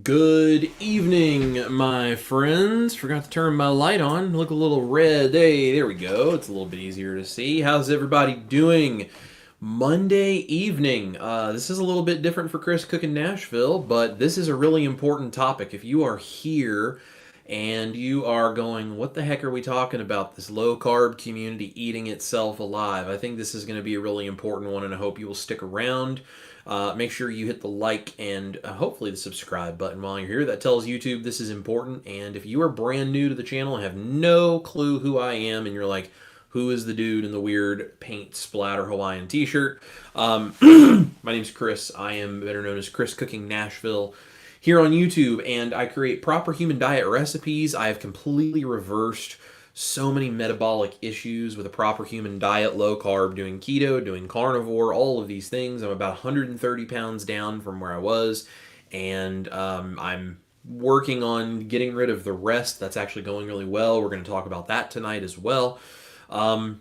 Good evening, my friends. Forgot to turn my light on. Look a little red. Hey, there we go. It's a little bit easier to see. How's everybody doing? Monday evening. This is a little bit different for Chris Cook in Nashville, but this is a really important topic. If you are here and you are going, what the heck are we talking about? This low carb community eating itself alive. I think this is going to be a really important one, and I hope you will stick around. Make sure you hit the like and hopefully the subscribe button while you're here. That tells YouTube this is important. And if you are brand new to the channel and have no clue who I am, and you're like, who is the dude in the weird paint splatter Hawaiian t-shirt? My name's Chris. I am better known as Chris Cooking Nashville here on YouTube, and I create proper human diet recipes. I have completely reversed so many metabolic issues with a proper human diet, low carb, doing keto, doing carnivore, all of these things. I'm about 130 pounds down from where I was, and I'm working on getting rid of the rest. That's actually going really well. We're going to talk about that tonight as well. And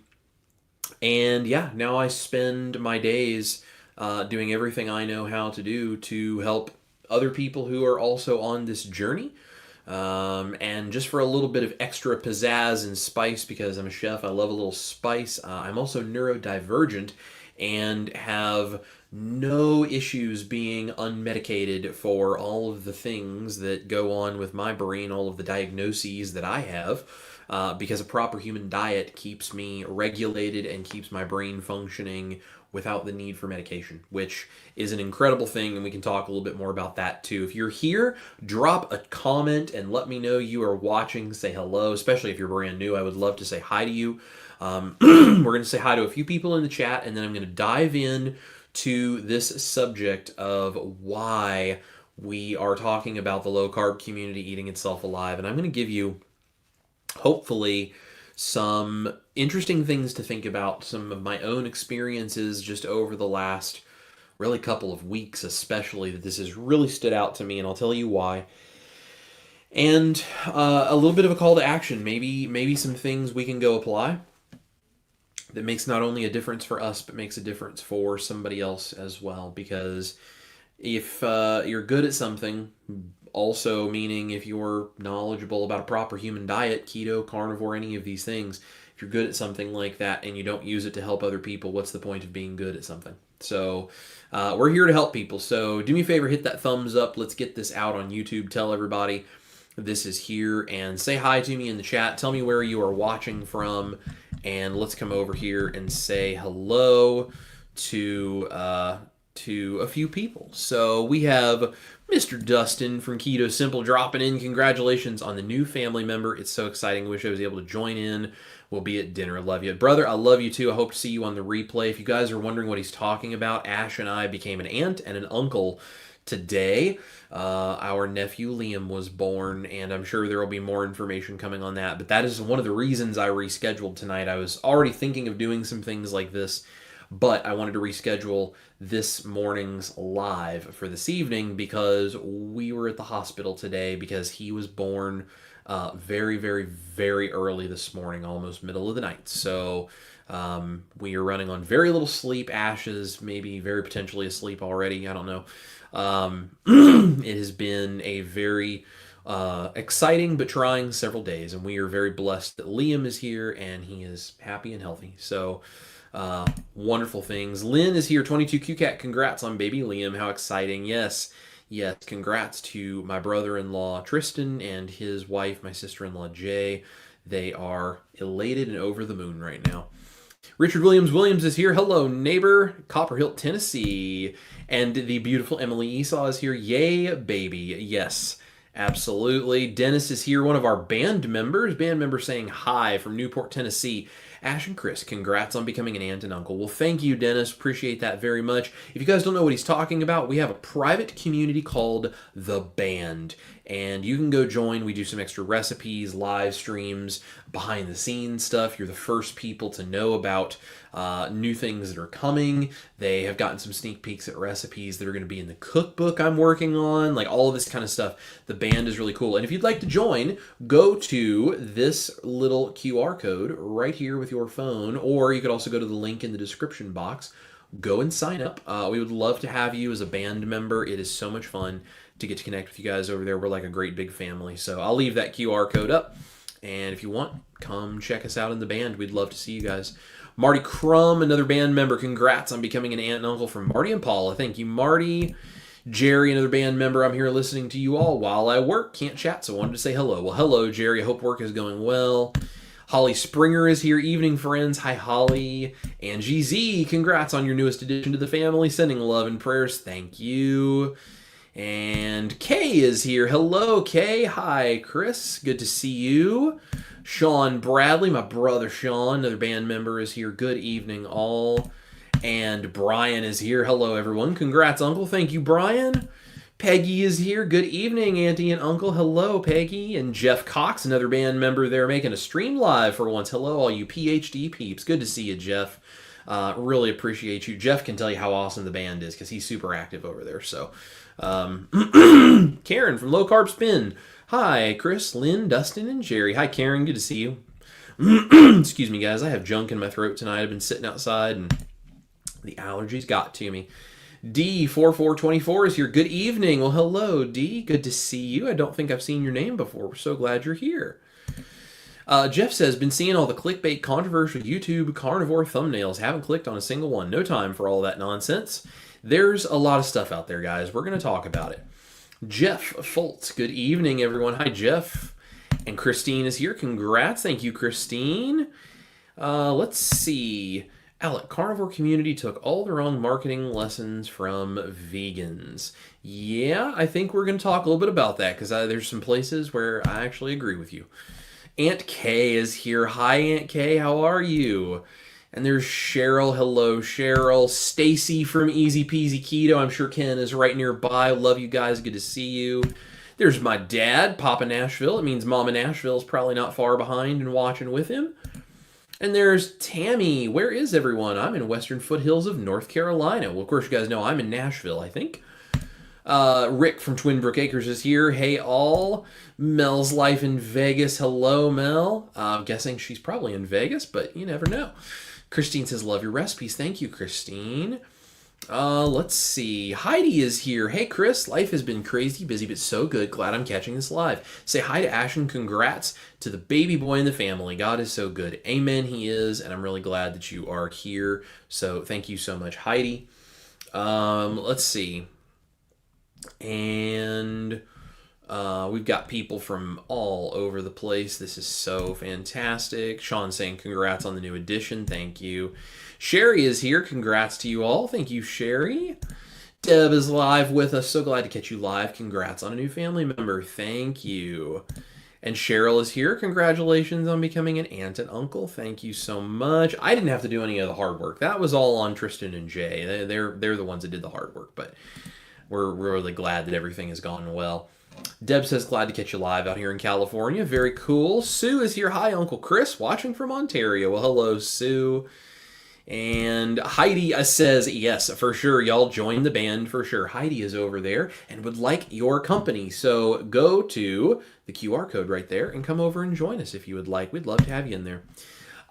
yeah, now I spend my days doing everything I know how to do to help other people who are also on this journey. And just for a little bit of extra pizzazz and spice, because I'm a chef, I love a little spice. I'm also neurodivergent and have no issues being unmedicated for all of the things that go on with my brain, all of the diagnoses that I have, because a proper human diet keeps me regulated and keeps my brain functioning without the need for medication, which is an incredible thing, and we can talk a little bit more about that too. If you're here, drop a comment and let me know you are watching. Say hello, especially if you're brand new. I would love to say hi to you. We're going to say hi to a few people in the chat, and then I'm going to dive in to this subject of why we are talking about the low-carb community eating itself alive. And I'm going to give you, hopefully, some interesting things to think about, some of my own experiences just over the last really couple of weeks, especially, that this has really stood out to me, and I'll tell you why. And a little bit of a call to action, maybe some things we can go apply that makes not only a difference for us, but makes a difference for somebody else as well. Because if you're good at something, also meaning if you're knowledgeable about a proper human diet, keto, carnivore, any of these things, if you're good at something like that and you don't use it to help other people, what's the point of being good at something? So we're here to help people. So do me a favor, hit that thumbs up. Let's get this out on YouTube. Tell everybody this is here, and say hi to me in the chat. Tell me where you are watching from, and let's come over here and say hello to a few people. So we have Mr. Dustin from Keto Simple dropping in. Congratulations on the new family member. It's so exciting. Wish I was able to join in. We'll be at dinner. Love you. Brother, I love you too. I hope to see you on the replay. If you guys are wondering what he's talking about, Ash and I became an aunt and an uncle today. Our nephew Liam was born, and I'm sure there will be more information coming on that. But that is one of the reasons I rescheduled tonight. I was already thinking of doing some things like this, but I wanted to reschedule this morning's live for this evening because we were at the hospital today because he was born very, very, very early this morning, almost middle of the night. So we are running on very little sleep. Ash is maybe very potentially asleep already. I don't know. It has been a very exciting but trying several days, and we are very blessed that Liam is here and he is happy and healthy. So wonderful things. Lynn is here, 22 QCat. Congrats on baby Liam. How exciting. Yes, congrats to my brother-in-law Tristan and his wife, my sister-in-law Jay. They are elated and over the moon right now. Richard Williams is here. Hello, neighbor. Copper Hill, Tennessee. And the beautiful Emily Esau is here. Yay, baby. Yes, absolutely. Dennis is here, one of our band members. Band member saying hi from Newport, Tennessee. Ash and Chris, congrats on becoming an aunt and uncle. Well, thank you, Dennis. Appreciate that very much. If you guys don't know what he's talking about, we have a private community called The Band, and you can go join. We do some extra recipes, live streams, behind the scenes stuff. You're the first people to know about new things that are coming. They have gotten some sneak peeks at recipes that are going to be in the cookbook I'm working on, like all of this kind of stuff. The Band is really cool. And if you'd like to join, go to this little QR code right here with your phone, or you could also go to the link in the description box go and sign up. We would love to have you as a band member. It is so much fun to get to connect with you guys over there. We're like a great big family. So I'll leave that QR code up. And if you want, come check us out in the band. We'd love to see you guys. Marty Crum, another band member. Congrats on becoming an aunt and uncle from Marty and Paula. Thank you, Marty. Jerry, another band member. I'm here listening to you all while I work. Can't chat, so wanted to say hello. Well, hello, Jerry. I hope work is going well. Holly Springer is here. Evening, friends. Hi, Holly. And GZ, congrats on your newest addition to the family. Sending love and prayers. Thank you. And Kay is here. Hello, Kay. Hi, Chris. Good to see you. Sean Bradley, my brother Sean, another band member, is here. Good evening, all. And Brian is here. Hello, everyone. Congrats, Uncle. Thank you, Brian. Peggy is here. Good evening, Auntie and Uncle. Hello, Peggy. And Jeff Cox, another band member there, making a stream live for once. Hello, all you PhD peeps. Good to see you, Jeff. Really appreciate you. Jeff can tell you how awesome the band is because he's super active over there. So, Karen from Low Carb Spin. Hi, Chris, Lynn, Dustin, and Jerry. Hi, Karen. Good to see you. Excuse me, guys. I have junk in my throat tonight. I've been sitting outside, and the allergies got to me. D4424 is here. Good evening. Well, hello, D. Good to see you. I don't think I've seen your name before. We're so glad you're here. Jeff says, been seeing all the clickbait controversial YouTube carnivore thumbnails. Haven't clicked on a single one. No time for all that nonsense. There's a lot of stuff out there, guys. We're going to talk about it. Jeff Foltz. Good evening, everyone. Hi, Jeff. And Christine is here. Congrats. Thank you, Christine. Let's see. Alec, carnivore community took all the wrong marketing lessons from vegans. Yeah, I think we're going to talk a little bit about that because there's some places where I actually agree with you. Aunt Kay is here. Hi, Aunt Kay. How are you? And there's Cheryl. Hello, Cheryl. Stacy from Easy Peasy Keto. I'm sure Ken is right nearby. Love you guys. Good to see you. There's my dad, Papa Nashville. It means Mama Nashville is probably not far behind and watching with him. And there's Tammy. Where is everyone? I'm in Western Foothills of North Carolina. Well, of course, you guys know I'm in Nashville, I think. Rick from Twin Brook Acres is here. Hey, all. Mel's Life in Vegas. Hello, Mel. I'm guessing she's probably in Vegas, but you never know. Christine says, love your recipes. Thank you, Christine. Let's see. Heidi is here. Hey, Chris. Life has been crazy busy, but so good. Glad I'm catching this live. Say hi to Ash and congrats to the baby boy in the family. God is so good. Amen, he is, and I'm really glad that you are here. So thank you so much, Heidi. Let's see. And we've got people from all over the place. This is so fantastic. Sean saying congrats on the new edition. Thank you. Sherry is here. Congrats to you all. Thank you, Sherry. Deb is live with us. So glad to catch you live. Congrats on a new family member. Thank you. And Cheryl is here. Congratulations on becoming an aunt and uncle. Thank you so much. I didn't have to do any of the hard work. That was all on Tristan and Jay. They're the ones that did the hard work, but we're really glad that everything has gone well. Deb says, glad to catch you live out here in California. Very cool. Sue is here. Hi, Uncle Chris, watching from Ontario. Well, hello, Sue. And Heidi says, yes, for sure. Y'all join the band for sure. Heidi is over there and would like your company. So go to the QR code right there and come over and join us if you would like. We'd love to have you in there.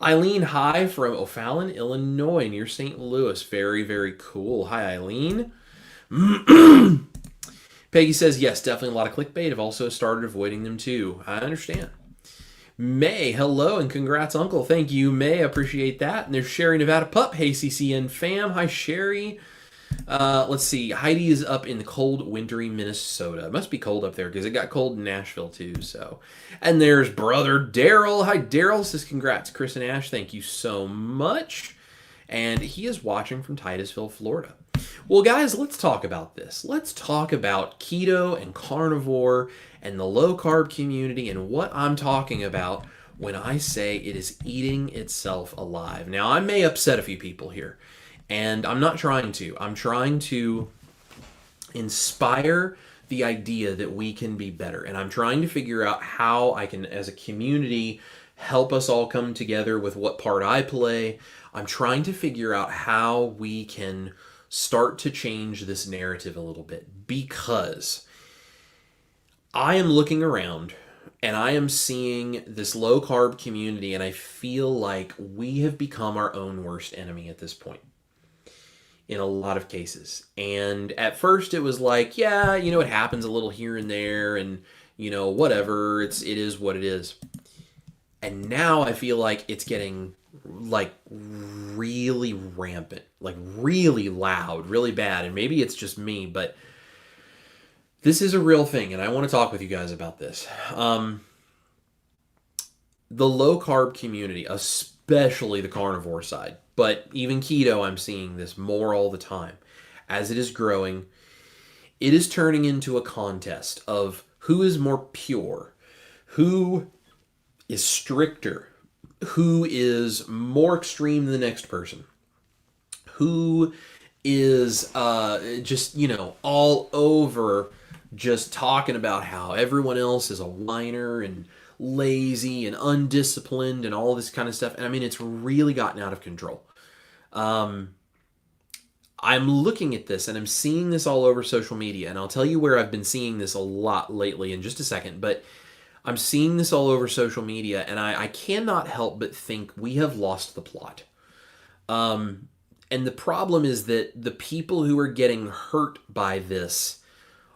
Eileen, hi from O'Fallon, Illinois, near St. Louis. Very, very cool. Hi, Eileen. Peggy says, yes, definitely a lot of clickbait. I've also started avoiding them too. I understand. May, hello, and congrats, Uncle. Thank you, May. I appreciate that. And there's Sherry Nevada Pup. Hey, CCN fam. Hi, Sherry. Let's see. Heidi is up in the cold, wintry Minnesota. It must be cold up there because it got cold in Nashville too. So, and there's brother Daryl. Hi, Daryl. Says congrats, Chris and Ash. Thank you so much. And he is watching from Titusville, Florida. Well, guys, let's talk about this. Let's talk about keto and carnivore and the low-carb community and what I'm talking about when I say it is eating itself alive. Now, I may upset a few people here, and I'm not trying to. I'm trying to inspire the idea that we can be better, and I'm trying to figure out how I can, as a community, help us all come together with what part I play. I'm trying to figure out how we can start to change this narrative a little bit, because I am looking around and I am seeing this low carb community, and I feel like we have become our own worst enemy at this point. in a lot of cases. And at first it was like, yeah, it happens a little here and there, and whatever, it is what it is. And now I feel like it's getting like really rampant, like really loud, really bad. And maybe it's just me, but this is a real thing, and I want to talk with you guys about this. The low carb community, especially the carnivore side, but even keto, I'm seeing this more all the time. As it is growing, it is turning into a contest of who is more pure, who is stricter, who is more extreme than the next person, who is just, all over just talking about how everyone else is a whiner and lazy and undisciplined and all this kind of stuff. And I mean, it's really gotten out of control. I'm looking at this and I'm seeing this all over social media, and I'll tell you where I've been seeing this a lot lately in just a second, but I'm seeing this all over social media, and I cannot help but think we have lost the plot. And the problem is that the people who are getting hurt by this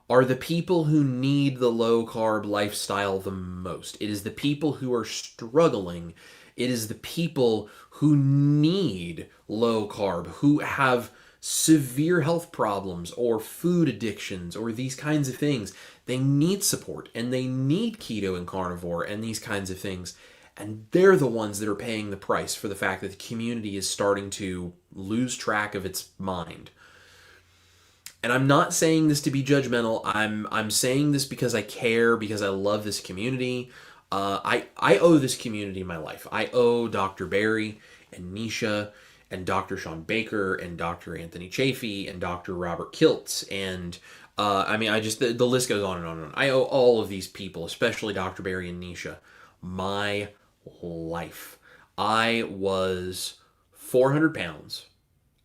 are the people who need the low carb lifestyle the most. It is the people who are struggling. It is the people who need low carb, who have severe health problems or food addictions or these kinds of things. They need support, and they need keto and carnivore and these kinds of things. And they're the ones that are paying the price for the fact that the community is starting to lose track of its mind. And I'm not saying this to be judgmental. I'm saying this because I care, because I love this community. I owe this community my life. I owe Dr. Barry and Nisha and Dr. Sean Baker and Dr. Anthony Chafee and Dr. Robert Kiltz and the list goes on and on and on. I owe all of these people, especially Dr. Barry and Nisha, my life. I was 400 pounds.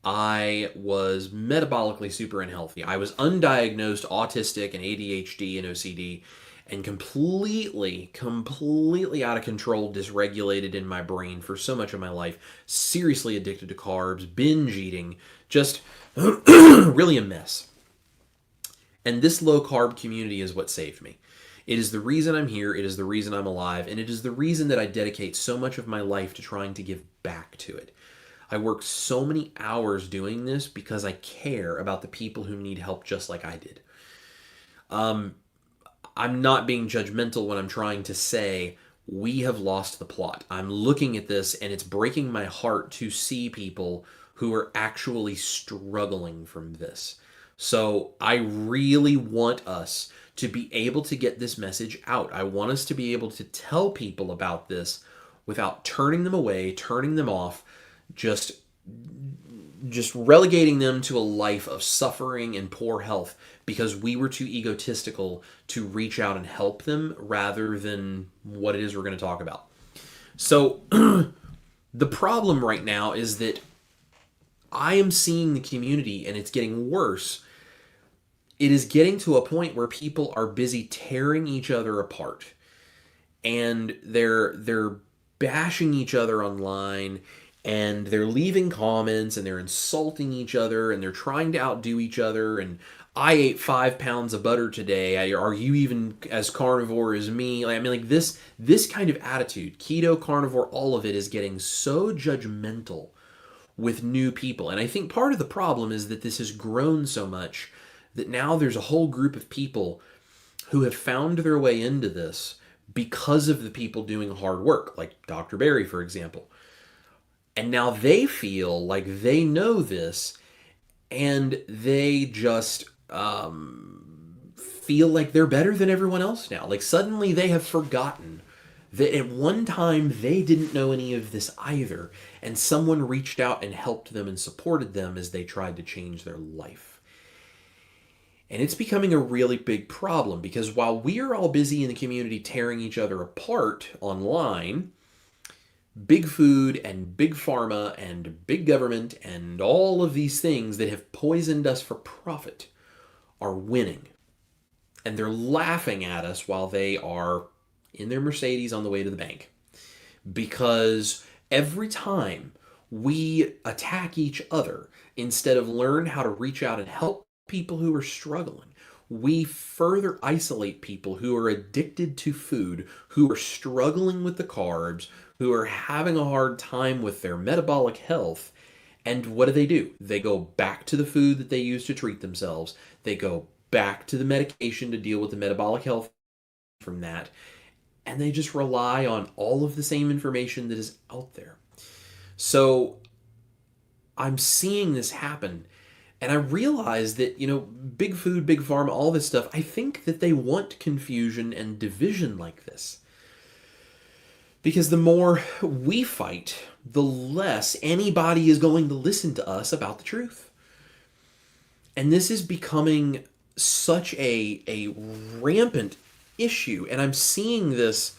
I was metabolically super unhealthy. I was undiagnosed autistic and ADHD and OCD and completely out of control, dysregulated in my brain for so much of my life. Seriously addicted to carbs, binge eating, just really a mess. And this low carb community is what saved me. It is the reason I'm here. It is the reason I'm alive. And it is the reason that I dedicate so much of my life to trying to give back to it. I work so many hours doing this because I care about the people who need help just like I did. I'm not being judgmental when I'm trying to say we have lost the plot. I'm looking at this and it's breaking my heart to see people who are actually struggling from this. So I really want us to be able to get this message out. I want us to be able to tell people about this without turning them away, turning them off, just relegating them to a life of suffering and poor health because we were too egotistical to reach out and help them rather than what it is we're going to talk about. So the problem right now is that I am seeing the community and it's getting worse. It is getting to a point where people are busy tearing each other apart, and they're bashing each other online, and they're leaving comments, and they're insulting each other, and they're trying to outdo each other, and I ate 5 pounds of butter today. Are you even as carnivore as me? This kind of attitude, keto, carnivore, all of it is getting so judgmental with new people. And I think part of the problem is that this has grown so much that now there's a whole group of people who have found their way into this because of the people doing hard work, like Dr. Barry, for example. And now they feel like they know this, and they just feel like they're better than everyone else now. Like suddenly they have forgotten that at one time they didn't know any of this either, and someone reached out and helped them and supported them as they tried to change their life. And it's becoming a really big problem because while we are all busy in the community tearing each other apart online, big food and big pharma and big government and all of these things that have poisoned us for profit are winning. And they're laughing at us while they are in their Mercedes on the way to the bank. Because every time we attack each other instead of learn how to reach out and help people who are struggling. We further isolate people who are addicted to food, who are struggling with the carbs, who are having a hard time with their metabolic health. And what do? They go back to the food that they use to treat themselves. They go back to the medication to deal with the metabolic health from that. And they just rely on all of the same information that is out there. So I'm seeing this happen. And I realize that, big food, big pharma, all this stuff, I think that they want confusion and division like this. Because the more we fight, the less anybody is going to listen to us about the truth. And this is becoming such a rampant issue. And I'm seeing this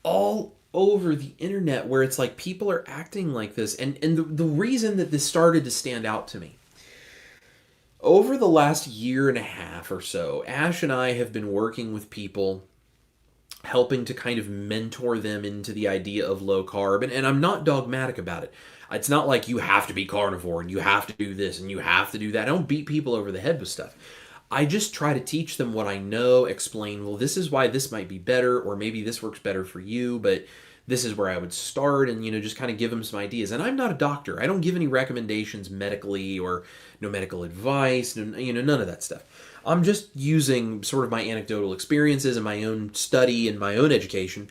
all over the internet where it's like people are acting like this. And the reason that this started to stand out to me, over the last year and a half or so, Ash and I have been working with people, helping to kind of mentor them into the idea of low carb. And I'm not dogmatic about it. It's not like you have to be carnivore and you have to do this and you have to do that. I don't beat people over the head with stuff. I just try to teach them what I know, explain, well, this is why this might be better, or maybe this works better for you, but this is where I would start, and, just kind of give them some ideas. And I'm not a doctor. I don't give any recommendations medically or no medical advice, none of that stuff. I'm just using sort of my anecdotal experiences and my own study and my own education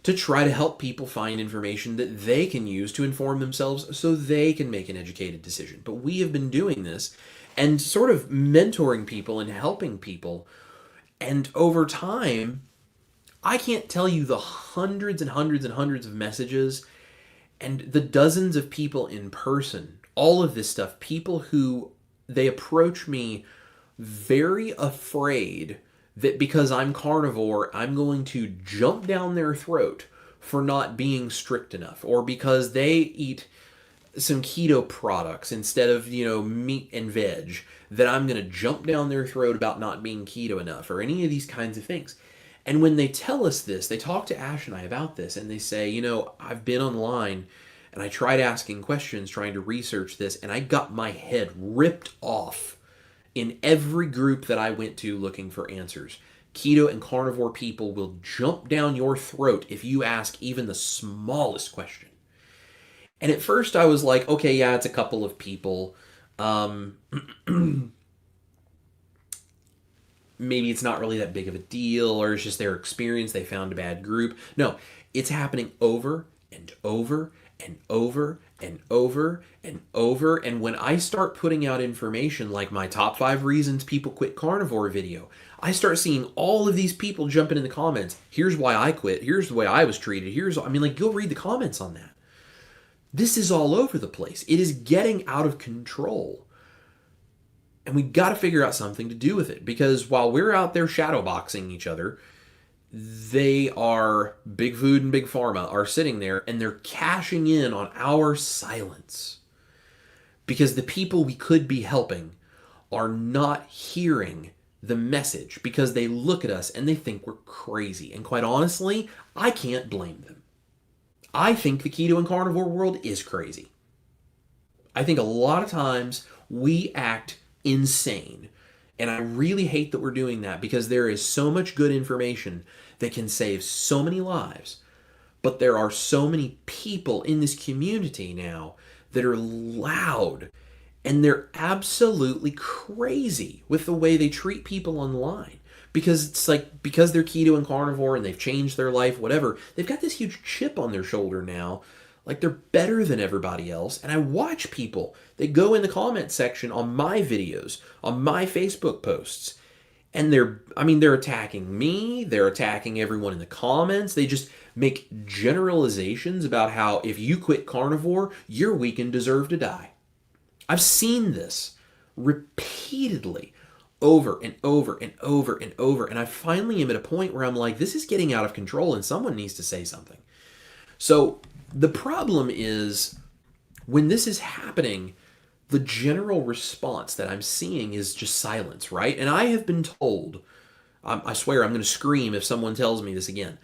to try to help people find information that they can use to inform themselves so they can make an educated decision. But we have been doing this and sort of mentoring people and helping people. And over time, I can't tell you the hundreds and hundreds and hundreds of messages and the dozens of people in person, all of this stuff, people who they approach me very afraid that because I'm carnivore, I'm going to jump down their throat for not being strict enough, or because they eat some keto products instead of, meat and veg, that I'm going to jump down their throat about not being keto enough, or any of these kinds of things. And when they tell us this, they talk to Ash and I about this, and they say, I've been online and I tried asking questions, trying to research this, and I got my head ripped off in every group that I went to looking for answers. Keto and carnivore people will jump down your throat if you ask even the smallest question. And at first I was like, okay, yeah, it's a couple of people. Maybe it's not really that big of a deal, or it's just their experience. They found a bad group. No, it's happening over and over and over and over and over. And when I start putting out information like my top 5 reasons people quit carnivore video, I start seeing all of these people jumping in the comments. Here's why I quit. Here's the way I was treated. Go read the comments on that. This is all over the place. It is getting out of control. And we got to figure out something to do with it, because while we're out there shadowboxing each other, they are, big food and big pharma are sitting there and they're cashing in on our silence, because the people we could be helping are not hearing the message, because they look at us and they think we're crazy. And quite honestly, I can't blame them. I think the keto and carnivore world is crazy. I think a lot of times we act insane. And I really hate that we're doing that, because there is so much good information that can save so many lives. But there are so many people in this community now that are loud, and they're absolutely crazy with the way they treat people online. Because it's like, because they're keto and carnivore and they've changed their life, whatever, they've got this huge chip on their shoulder now. Like they're better than everybody else. And I watch people, they go in the comment section on my videos, on my Facebook posts, and they're attacking me, they're attacking everyone in the comments. They just make generalizations about how if you quit carnivore, you're weak and deserve to die. I've seen this repeatedly, over and over and over and over. And I finally am at a point where I'm like, this is getting out of control and someone needs to say something. So the problem is, when this is happening, the general response that I'm seeing is just silence, right? And I have been told, I swear I'm going to scream if someone tells me this again,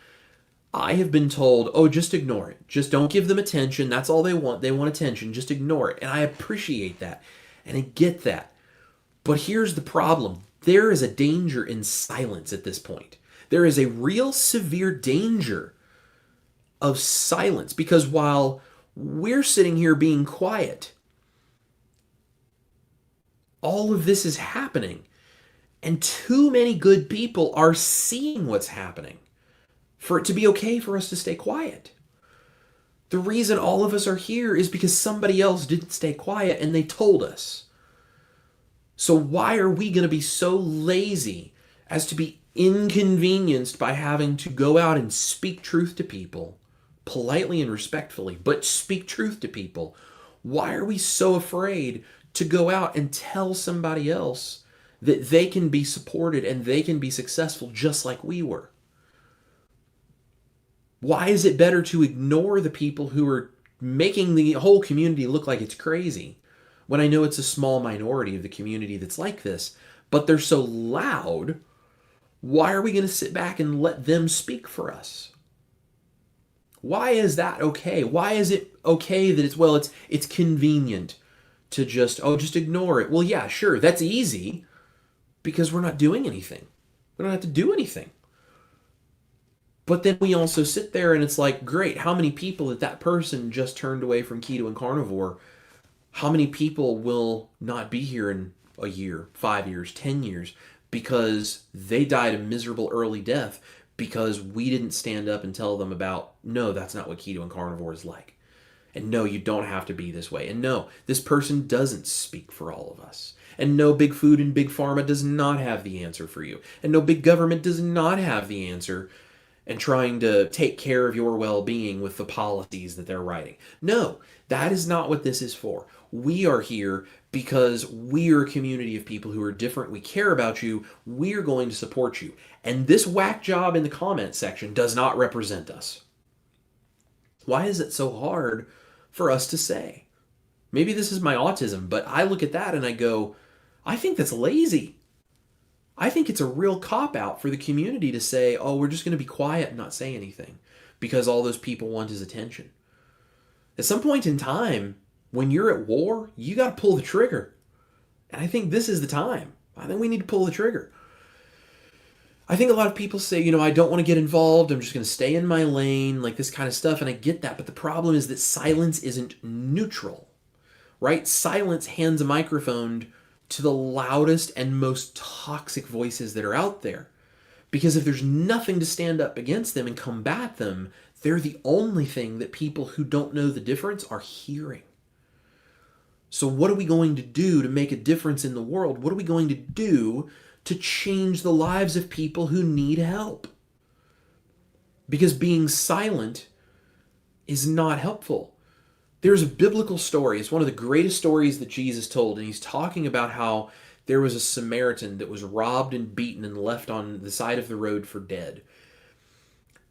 I have been told, oh, just ignore it. Just don't give them attention. That's all they want. They want attention. Just ignore it. And I appreciate that. And I get that. But here's the problem. There is a danger in silence at this point. There is a real severe danger of silence, because while we're sitting here being quiet, all of this is happening. And too many good people are seeing what's happening for it to be okay for us to stay quiet. The reason all of us are here is because somebody else didn't stay quiet and they told us. So why are we going to be so lazy as to be inconvenienced by having to go out and speak truth to people, politely and respectfully, but speak truth to people? Why are we so afraid to go out and tell somebody else that they can be supported and they can be successful just like we were? Why is it better to ignore the people who are making the whole community look like it's crazy, when I know it's a small minority of the community that's like this, but they're so loud? Why are we going to sit back and let them speak for us? Why is that okay? Why is it okay that it's convenient to just ignore it? Well, yeah, sure, that's easy because we're not doing anything. We don't have to do anything. But then we also sit there and it's like, great, how many people that person just turned away from keto and carnivore, how many people will not be here in a year, 5 years, 10 years, because they died a miserable early death because we didn't stand up and tell them about, no, that's not what keto and carnivore is like. And no, you don't have to be this way. And no, this person doesn't speak for all of us. And no, big food and big pharma does not have the answer for you. And no, big government does not have the answer and trying to take care of your well-being with the policies that they're writing. No, that is not what this is for. We are here because we are a community of people who are different. We care about you. We're going to support you. And this whack job in the comment section does not represent us. Why is it so hard for us to say? Maybe this is my autism, but I look at that and I go, I think that's lazy. I think it's a real cop-out for the community to say, oh, we're just going to be quiet and not say anything because all those people want is attention. At some point in time, when you're at war, you got to pull the trigger. And I think this is the time. I think we need to pull the trigger. I think a lot of people say, I don't want to get involved. I'm just going to stay in my lane, like this kind of stuff. And I get that. But the problem is that silence isn't neutral, right? Silence hands a microphone to the loudest and most toxic voices that are out there. Because if there's nothing to stand up against them and combat them, they're the only thing that people who don't know the difference are hearing. So what are we going to do to make a difference in the world? What are we going to do to change the lives of people who need help? Because being silent is not helpful. There's a biblical story. It's one of the greatest stories that Jesus told, and he's talking about how there was a Samaritan that was robbed and beaten and left on the side of the road for dead.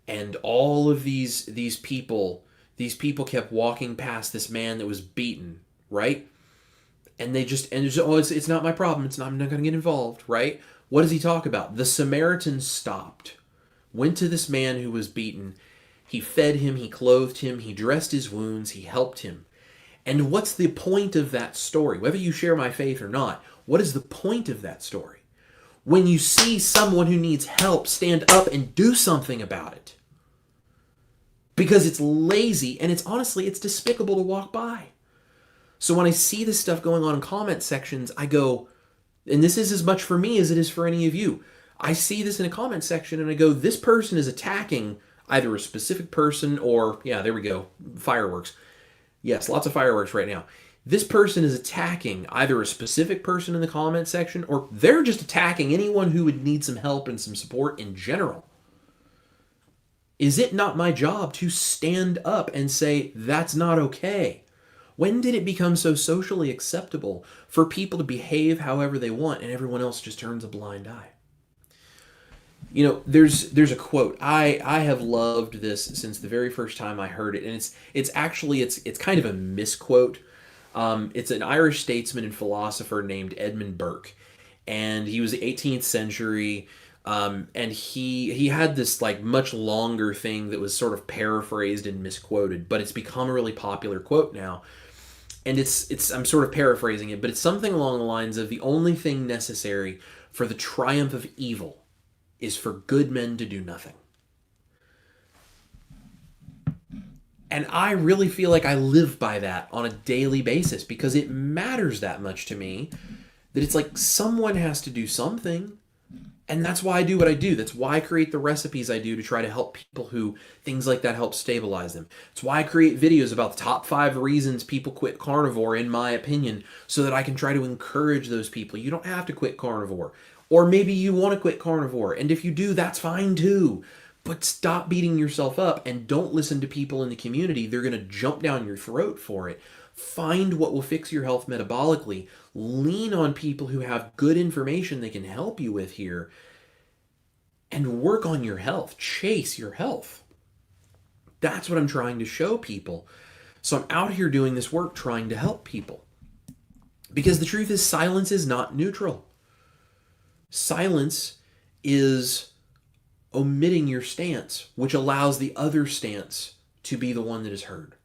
And all of these people kept walking past this man that was beaten, right? And it's not my problem. I'm not going to get involved, right? What does he talk about? The Samaritan stopped, went to this man who was beaten. He fed him, he clothed him, he dressed his wounds, he helped him. And what's the point of that story? Whether you share my faith or not, what is the point of that story? When you see someone who needs help, stand up and do something about it. Because it's lazy and it's despicable to walk by. So when I see this stuff going on in comment sections, I go, and this is as much for me as it is for any of you. I see this in a comment section and I go, this person is attacking either a specific person or, yeah, there we go, fireworks. Yes, lots of fireworks right now. This person is attacking either a specific person in the comment section or they're just attacking anyone who would need some help and some support in general. Is it not my job to stand up and say, that's not okay? When did it become so socially acceptable for people to behave however they want and everyone else just turns a blind eye? There's a quote. I have loved this since the very first time I heard it, and it's kind of a misquote. It's an Irish statesman and philosopher named Edmund Burke, and he was the 18th century. And he had this like much longer thing that was sort of paraphrased and misquoted, but it's become a really popular quote now. And it's I'm sort of paraphrasing it, but it's something along the lines of the only thing necessary for the triumph of evil is for good men to do nothing. And I really feel like I live by that on a daily basis because it matters that much to me that it's like someone has to do something. And that's why I do what I do. That's why I create the recipes I do to try to help people who things like that help stabilize them. It's why I create videos about the top 5 reasons people quit carnivore, in my opinion, so that I can try to encourage those people. You don't have to quit carnivore. Or maybe you want to quit carnivore. And if you do, that's fine too. But stop beating yourself up and don't listen to people in the community. They're going to jump down your throat for it. Find what will fix your health metabolically. Lean on people who have good information they can help you with here. And work on your health. Chase your health. That's what I'm trying to show people. So I'm out here doing this work trying to help people. Because the truth is, silence is not neutral. Silence is omitting your stance, which allows the other stance to be the one that is heard.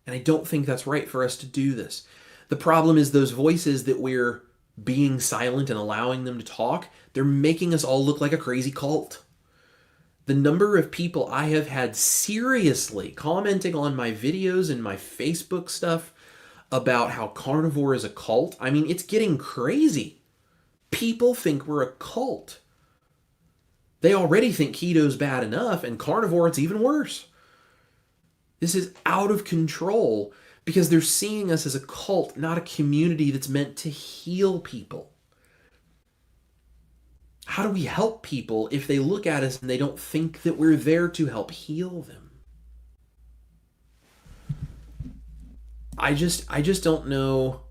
And I don't think that's right for us to do this. The problem is those voices that we're being silent and allowing them to talk, they're making us all look like a crazy cult. The number of people I have had seriously commenting on my videos and my Facebook stuff about how carnivore is a cult, I mean, it's getting crazy. People think we're a cult. They already think keto's bad enough, and carnivore, it's even worse. This is out of control because they're seeing us as a cult, not a community that's meant to heal people. How do we help people if they look at us and they don't think that we're there to help heal them? I just don't know.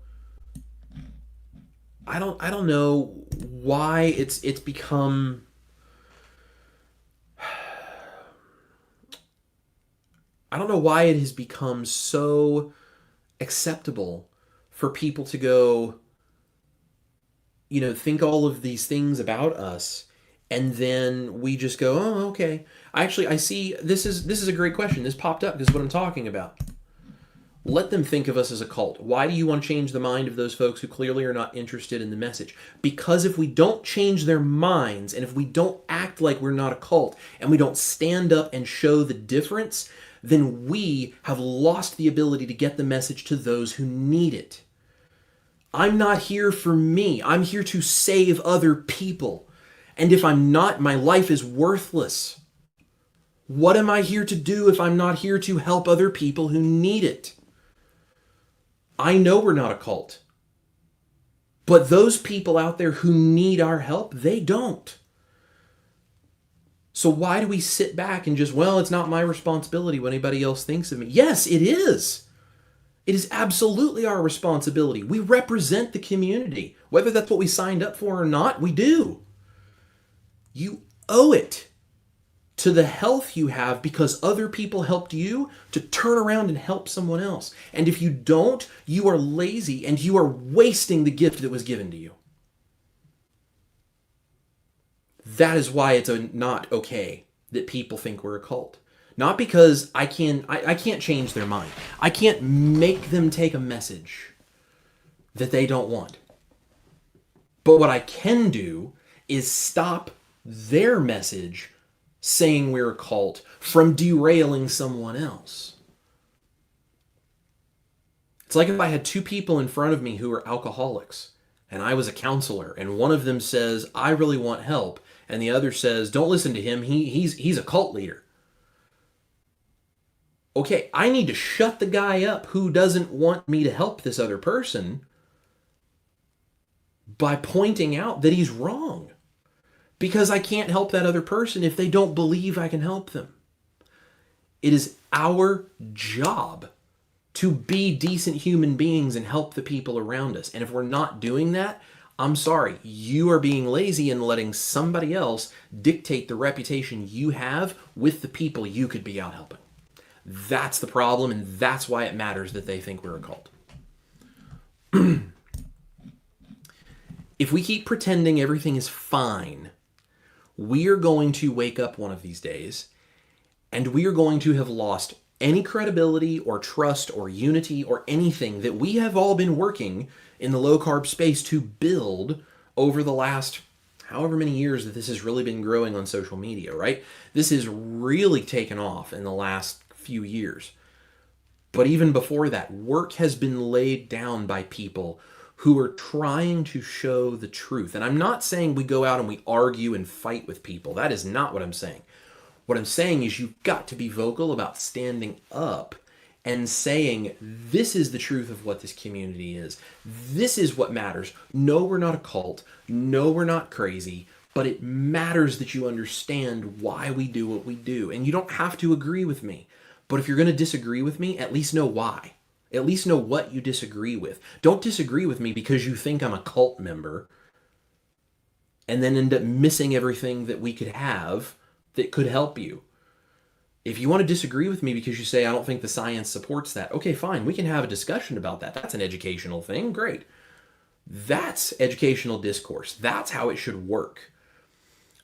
I don't know why it's become. I don't know why it has become so acceptable for people to go, think all of these things about us, and then we just go, oh, okay. I see, this is a great question. This popped up because what I'm talking about. Let them think of us as a cult. Why do you want to change the mind of those folks who clearly are not interested in the message? Because if we don't change their minds, and if we don't act like we're not a cult, and we don't stand up and show the difference, then we have lost the ability to get the message to those who need it. I'm not here for me. I'm here to save other people. And if I'm not, my life is worthless. What am I here to do if I'm not here to help other people who need it? I know we're not a cult. But those people out there who need our help, they don't. So why do we sit back and just, well, it's not my responsibility what anybody else thinks of me? Yes, it is. It is absolutely our responsibility. We represent the community. Whether that's what we signed up for or not, we do. You owe it to the health you have because other people helped you to turn around and help someone else. And if you don't, you are lazy and you are wasting the gift that was given to you. That is why it's not okay that people think we're a cult. Not because I can't change their mind. I can't make them take a message that they don't want. But what I can do is stop their message saying we're a cult from derailing someone else. It's like if I had 2 people in front of me who are alcoholics and I was a counselor and one of them says, I really want help, and the other says, don't listen to him, he's a cult leader. Okay, I need to shut the guy up who doesn't want me to help this other person by pointing out that he's wrong. Because I can't help that other person if they don't believe I can help them. It is our job to be decent human beings and help the people around us. And if we're not doing that, I'm sorry, you are being lazy and letting somebody else dictate the reputation you have with the people you could be out helping. That's the problem, and that's why it matters that they think we're a cult. If we keep pretending everything is fine, We are going to wake up one of these days and we are going to have lost any credibility or trust or unity or anything that we have all been working in the low carb space to build over the last however many years that this has really been growing on social media, right? This has really taken off in the last few years. But even before that, work has been laid down by people who are trying to show the truth. And I'm not saying we go out and we argue and fight with people. That is not what I'm saying. What I'm saying is you've got to be vocal about standing up and saying, this is the truth of what this community is. This is what matters. No, we're not a cult. No, we're not crazy. But it matters that you understand why we do what we do. And you don't have to agree with me. But if you're going to disagree with me, at least know why. At least know what you disagree with. Don't disagree with me because you think I'm a cult member and then end up missing everything that we could have that could help you. If you want to disagree with me because you say, I don't think the science supports that, okay, fine, we can have a discussion about that. That's an educational thing, great. That's educational discourse. That's how it should work.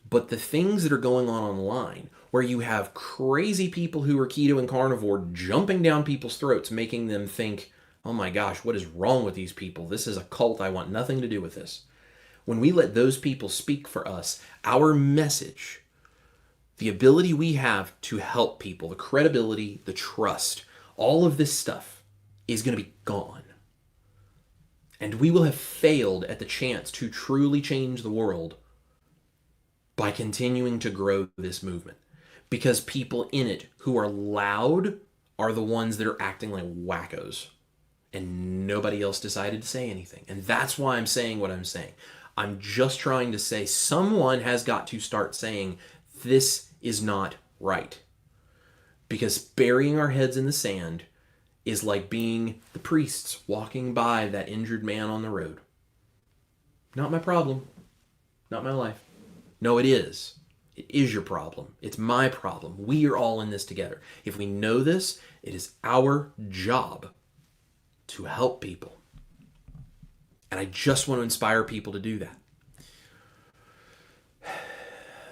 But the things that are going on online, where you have crazy people who are keto and carnivore jumping down people's throats, making them think, oh my gosh, what is wrong with these people? This is a cult. I want nothing to do with this. When we let those people speak for us, our message, the ability we have to help people, the credibility, the trust, all of this stuff is going to be gone. And we will have failed at the chance to truly change the world by continuing to grow this movement. Because people in it who are loud are the ones that are acting like wackos. And nobody else decided to say anything. And that's why I'm saying what I'm saying. I'm just trying to say someone has got to start saying this is not right. Because burying our heads in the sand is like being the priests walking by that injured man on the road. Not my problem. Not my life. No, it is. It is your problem. It's my problem. We are all in this together. If we know this, it is our job to help people. And I just want to inspire people to do that.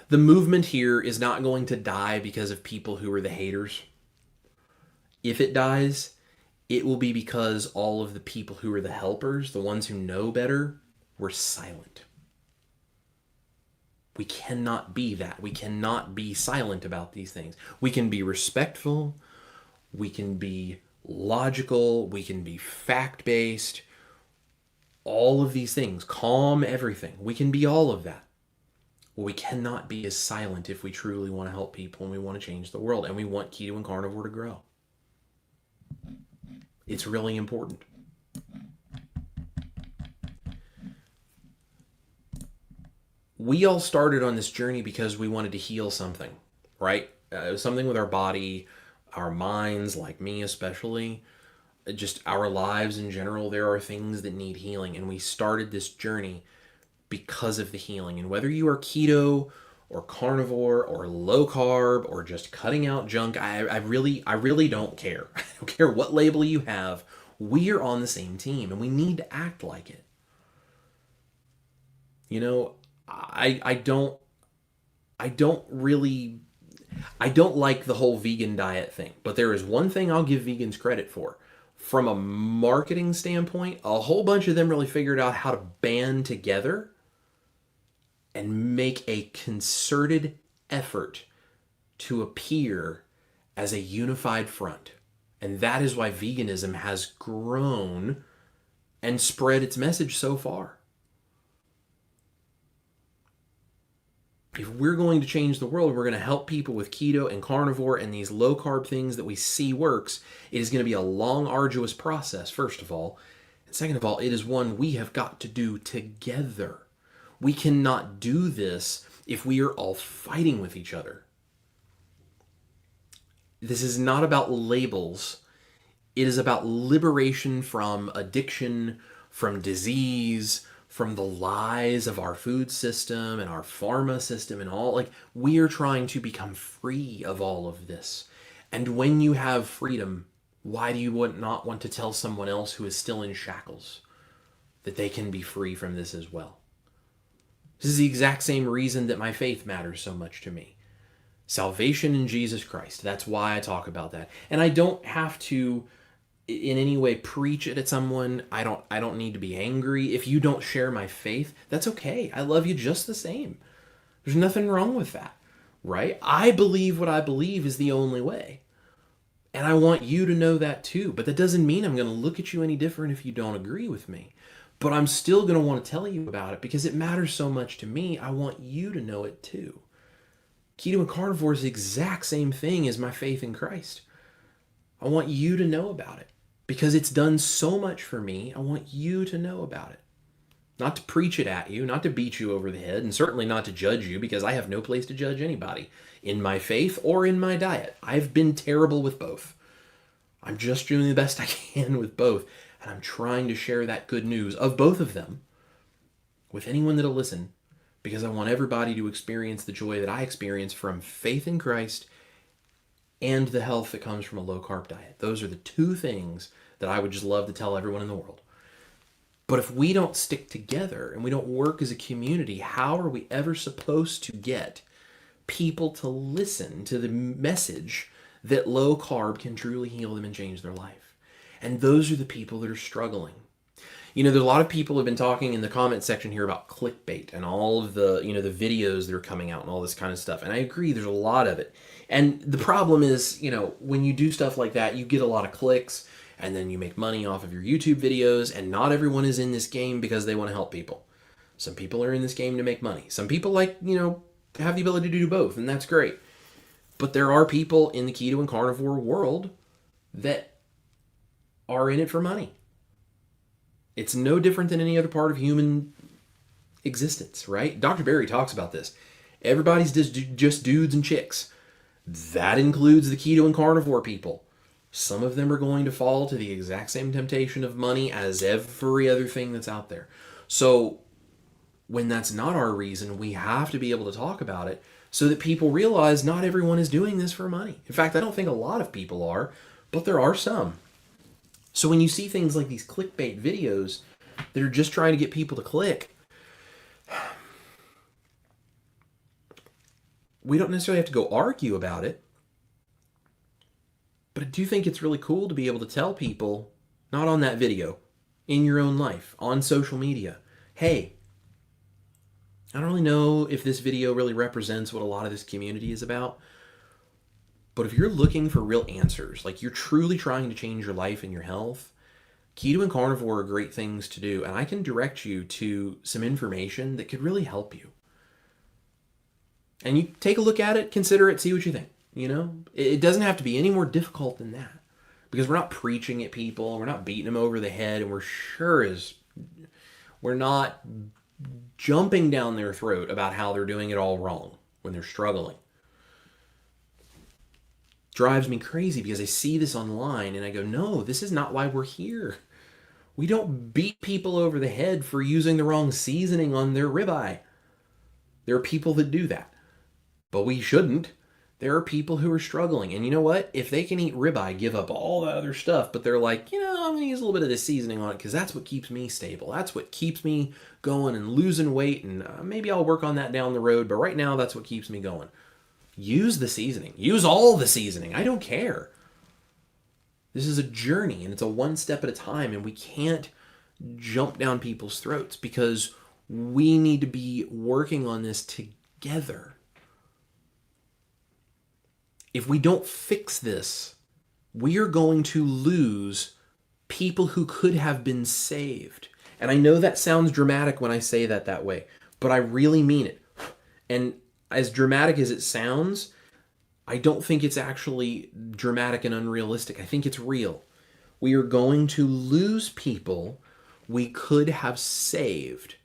The movement here is not going to die because of people who are the haters. If it dies, it will be because all of the people who are the helpers, the ones who know better, were silent. We cannot be that. We cannot be silent about these things. We can be respectful. We can be logical. We can be fact-based. All of these things. Calm everything. We can be all of that. Well, we cannot be as silent if we truly want to help people and we want to change the world and we want keto and carnivore to grow. It's really important. We all started on this journey because we wanted to heal something, right? It was something with our body, our minds, like me especially, just our lives in general. There are things that need healing, and we started this journey because of the healing. And whether you are keto or carnivore or low carb or just cutting out junk, I really don't care. I don't care what label you have. We are on the same team and we need to act like it. You know, I don't like the whole vegan diet thing, but there is one thing I'll give vegans credit for. From a marketing standpoint, a whole bunch of them really figured out how to band together and make a concerted effort to appear as a unified front. And that is why veganism has grown and spread its message so far. If we're going to change the world, we're going to help people with keto and carnivore and these low carb things that we see works, it is going to be a long, arduous process, first of all. And second of all, it is one we have got to do together. We cannot do this if we are all fighting with each other. This is not about labels. It is about liberation from addiction, from disease, from the lies of our food system and our pharma system and all. Like, we are trying to become free of all of this. And when you have freedom, why do you not want to tell someone else who is still in shackles that they can be free from this as well? This is the exact same reason that my faith matters so much to me. Salvation in Jesus Christ. That's why I talk about that. And I don't have to in any way preach it at someone. I don't need to be angry. If you don't share my faith, that's okay. I love you just the same. There's nothing wrong with that, right? I believe what I believe is the only way. And I want you to know that too. But that doesn't mean I'm going to look at you any different if you don't agree with me. But I'm still going to want to tell you about it because it matters so much to me. I want you to know it too. Keto and carnivore is the exact same thing as my faith in Christ. I want you to know about it because it's done so much for me. I want you to know about it. Not to preach it at you, not to beat you over the head, and certainly not to judge you because I have no place to judge anybody in my faith or in my diet. I've been terrible with both. I'm just doing the best I can with both, and I'm trying to share that good news of both of them with anyone that'll listen because I want everybody to experience the joy that I experience from faith in Christ and the health that comes from a low-carb diet. Those are the two things that I would just love to tell everyone in the world. But if we don't stick together and we don't work as a community, how are we ever supposed to get people to listen to the message that low carb can truly heal them and change their life? And those are the people that are struggling. You know, there's a lot of people who have been talking in the comment section here about clickbait and all of the, the videos that are coming out and all this kind of stuff. And I agree, there's a lot of it. And the problem is, when you do stuff like that, you get a lot of clicks and then you make money off of your YouTube videos, and not everyone is in this game because they want to help people. Some people are in this game to make money. Some people have the ability to do both, and that's great. But there are people in the keto and carnivore world that are in it for money. It's no different than any other part of human existence, right? Dr. Berry talks about this. Everybody's just dudes and chicks. That includes the keto and carnivore people. Some of them are going to fall to the exact same temptation of money as every other thing that's out there. So when that's not our reason, we have to be able to talk about it so that people realize not everyone is doing this for money. In fact, I don't think a lot of people are, but there are some. So when you see things like these clickbait videos that are just trying to get people to click, we don't necessarily have to go argue about it. But I do think it's really cool to be able to tell people, not on that video, in your own life, on social media, hey, I don't really know if this video really represents what a lot of this community is about, but if you're looking for real answers, like you're truly trying to change your life and your health, keto and carnivore are great things to do, and I can direct you to some information that could really help you. And you take a look at it, consider it, see what you think. It doesn't have to be any more difficult than that because we're not preaching at people. We're not beating them over the head, and we're not jumping down their throat about how they're doing it all wrong when they're struggling. Drives me crazy because I see this online and I go, no, this is not why we're here. We don't beat people over the head for using the wrong seasoning on their ribeye. There are people that do that, but we shouldn't. There are people who are struggling. And you know what? If they can eat ribeye, give up all the other stuff, but they're like, I'm going to use a little bit of this seasoning on it because that's what keeps me stable. That's what keeps me going and losing weight. And maybe I'll work on that down the road. But right now, that's what keeps me going. Use the seasoning. Use all the seasoning. I don't care. This is a journey, and it's a one step at a time. And we can't jump down people's throats because we need to be working on this together. If we don't fix this, we are going to lose people who could have been saved. And I know that sounds dramatic when I say that way, but I really mean it. And as dramatic as it sounds, I don't think it's actually dramatic and unrealistic. I think it's real. We are going to lose people we could have saved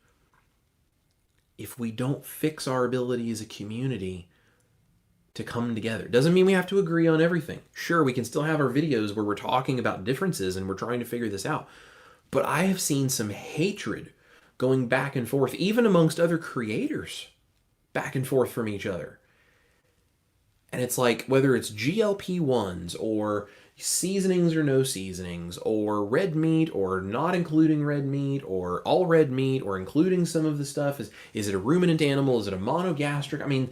if we don't fix our ability as a community to come together. Doesn't mean we have to agree on everything. Sure, we can still have our videos where we're talking about differences and we're trying to figure this out. But I have seen some hatred going back and forth, even amongst other creators, back and forth from each other. And it's like, whether it's GLP-1s or, seasonings or no seasonings, or red meat or not including red meat, or all red meat, or including some of the stuff. Is it a ruminant animal? Is it a monogastric? I mean,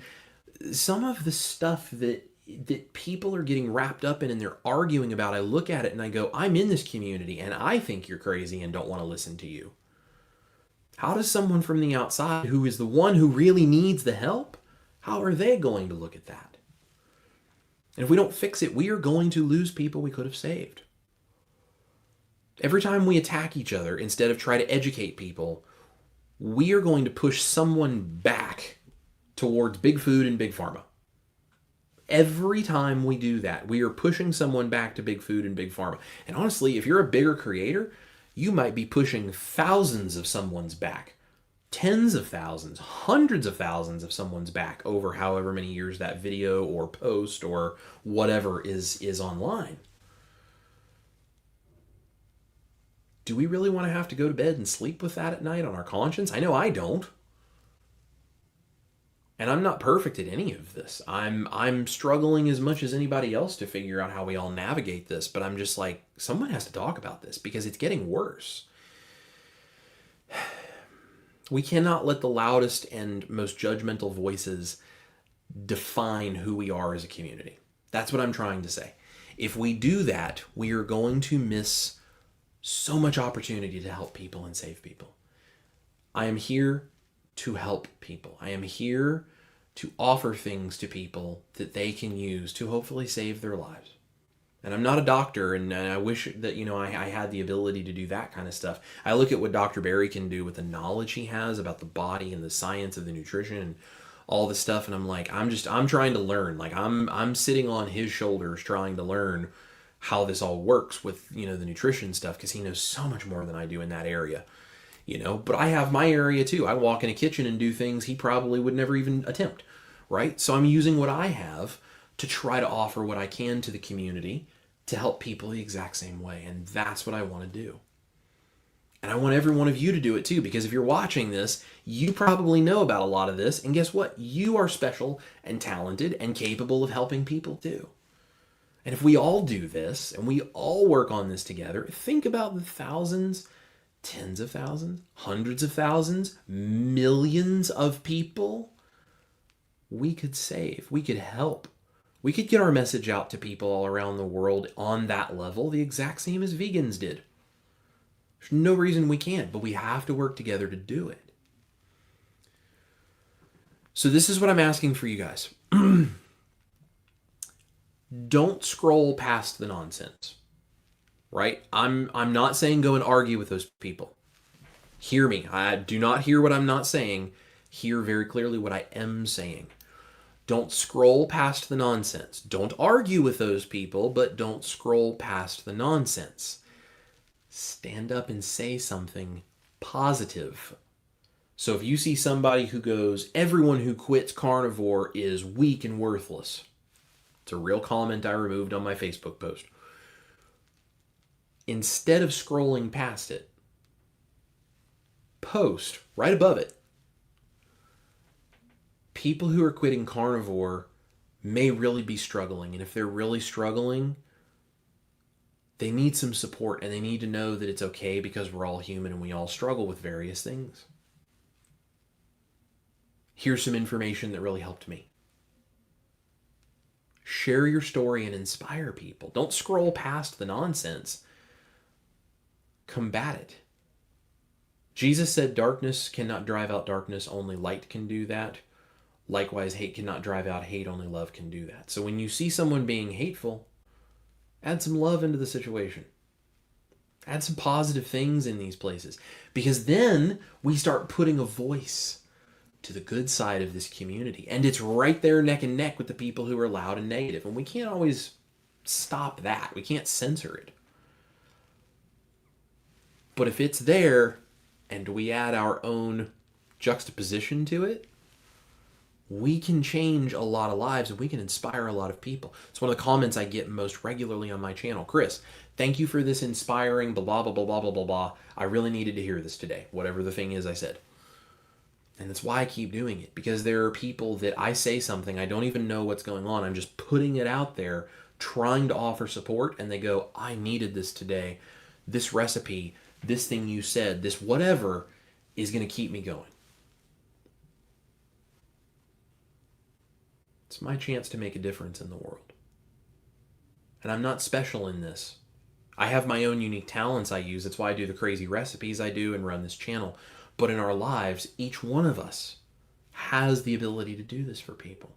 some of the stuff that people are getting wrapped up in and they're arguing about, I look at it and I go, I'm in this community and I think you're crazy and don't want to listen to you. How does someone from the outside, who is the one who really needs the help, how are they going to look at that? And if we don't fix it, we are going to lose people we could have saved. Every time we attack each other, instead of try to educate people, we are going to push someone back towards big food and big pharma. Every time we do that, we are pushing someone back to big food and big pharma. And honestly, if you're a bigger creator, you might be pushing thousands of someone's back, tens of thousands, hundreds of thousands of someone's back over however many years that video or post or whatever is online. Do we really want to have to go to bed and sleep with that at night on our conscience? I know I don't. And I'm not perfect at any of this. I'm struggling as much as anybody else to figure out how we all navigate this, but I'm just like, someone has to talk about this because it's getting worse. We cannot let the loudest and most judgmental voices define who we are as a community. That's what I'm trying to say. If we do that, we are going to miss so much opportunity to help people and save people. I am here to help people. I am here to offer things to people that they can use to hopefully save their lives. And I'm not a doctor, and I wish that, I had the ability to do that kind of stuff. I look at what Dr. Barry can do with the knowledge he has about the body and the science of the nutrition and all this stuff, and I'm like, I'm trying to learn. Like, I'm sitting on his shoulders trying to learn how this all works with, the nutrition stuff, because he knows so much more than I do in that area. But I have my area too. I walk in a kitchen and do things he probably would never even attempt, right? So I'm using what I have to try to offer what I can to the community to help people the exact same way. And that's what I want to do. And I want every one of you to do it too, because if you're watching this, you probably know about a lot of this. And guess what? You are special and talented and capable of helping people too. And if we all do this and we all work on this together, think about the thousands, tens of thousands, hundreds of thousands, millions of people we could save, we could help. We could get our message out to people all around the world on that level, the exact same as vegans did. There's no reason we can't, but we have to work together to do it. So this is what I'm asking for you guys. Don't scroll past the nonsense. Right? I'm not saying go and argue with those people. Hear me. I do not hear what I'm not saying. Hear very clearly what I am saying. Don't scroll past the nonsense. Don't argue with those people, but don't scroll past the nonsense. Stand up and say something positive. So if you see somebody who goes, everyone who quits carnivore is weak and worthless. It's a real comment I removed on my Facebook post. Instead of scrolling past it, post right above it. People who are quitting carnivore may really be struggling. And if they're really struggling, they need some support and they need to know that it's okay because we're all human and we all struggle with various things. Here's some information that really helped me. Share your story and inspire people. Don't scroll past the nonsense. Combat it. Jesus said darkness cannot drive out darkness, only light can do that. Likewise, hate cannot drive out hate, only love can do that. So when you see someone being hateful, add some love into the situation. Add some positive things in these places. Because then we start putting a voice to the good side of this community. And it's right there neck and neck with the people who are loud and negative. And we can't always stop that. We can't censor it. But if it's there and we add our own juxtaposition to it, we can change a lot of lives and we can inspire a lot of people. It's one of the comments I get most regularly on my channel. Chris, thank you for this inspiring blah, blah, blah, blah, blah, blah, blah, blah. I really needed to hear this today, whatever the thing is I said. And that's why I keep doing it, because there are people that I say something, I don't even know what's going on. I'm just putting it out there trying to offer support, and they go, I needed this today. This recipe, this thing you said, this whatever is going to keep me going. It's my chance to make a difference in the world. And I'm not special in this. I have my own unique talents I use. That's why I do the crazy recipes I do and run this channel. But in our lives, each one of us has the ability to do this for people.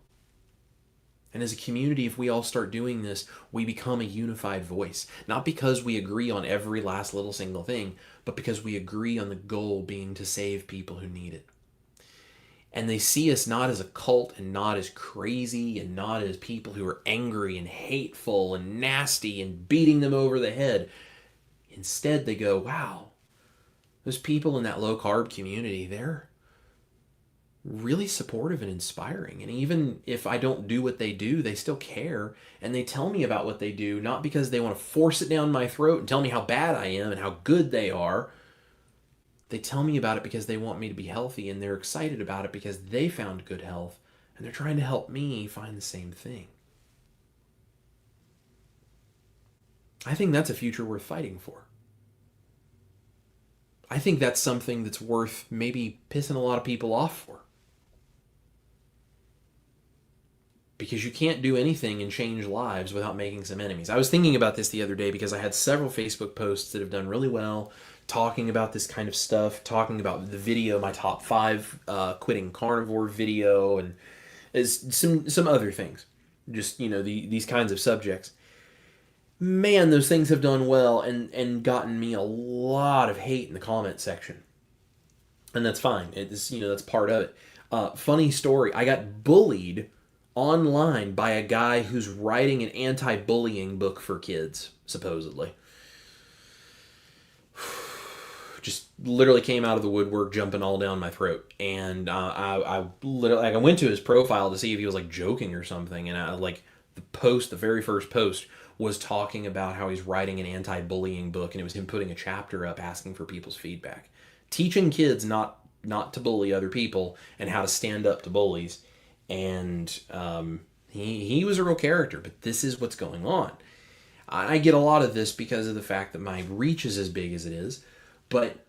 And as a community, if we all start doing this, we become a unified voice. Not because we agree on every last little single thing, but because we agree on the goal being to save people who need it. And they see us not as a cult and not as crazy and not as people who are angry and hateful and nasty and beating them over the head. Instead, they go, wow, those people in that low carb community, they're really supportive and inspiring. And even if I don't do what they do, they still care. And they tell me about what they do, not because they want to force it down my throat and tell me how bad I am and how good they are. They tell me about it because they want me to be healthy, and they're excited about it because they found good health, and they're trying to help me find the same thing. I think that's a future worth fighting for. I think that's something that's worth maybe pissing a lot of people off for. Because you can't do anything and change lives without making some enemies. I was thinking about this the other day because I had several Facebook posts that have done really well talking about this kind of stuff, talking about the video, my top 5 quitting carnivore video, and some other things. Just, these kinds of subjects. Man, those things have done well and gotten me a lot of hate in the comment section. And that's fine. It's, that's part of it. Funny story, I got bullied online by a guy who's writing an anti-bullying book for kids, supposedly. Just literally came out of the woodwork, jumping all down my throat. And I went to his profile to see if he was joking or something. And the very first post was talking about how he's writing an anti-bullying book, and it was him putting a chapter up asking for people's feedback, teaching kids not to bully other people and how to stand up to bullies. And he was a real character, but this is what's going on. I get a lot of this because of the fact that my reach is as big as it is, but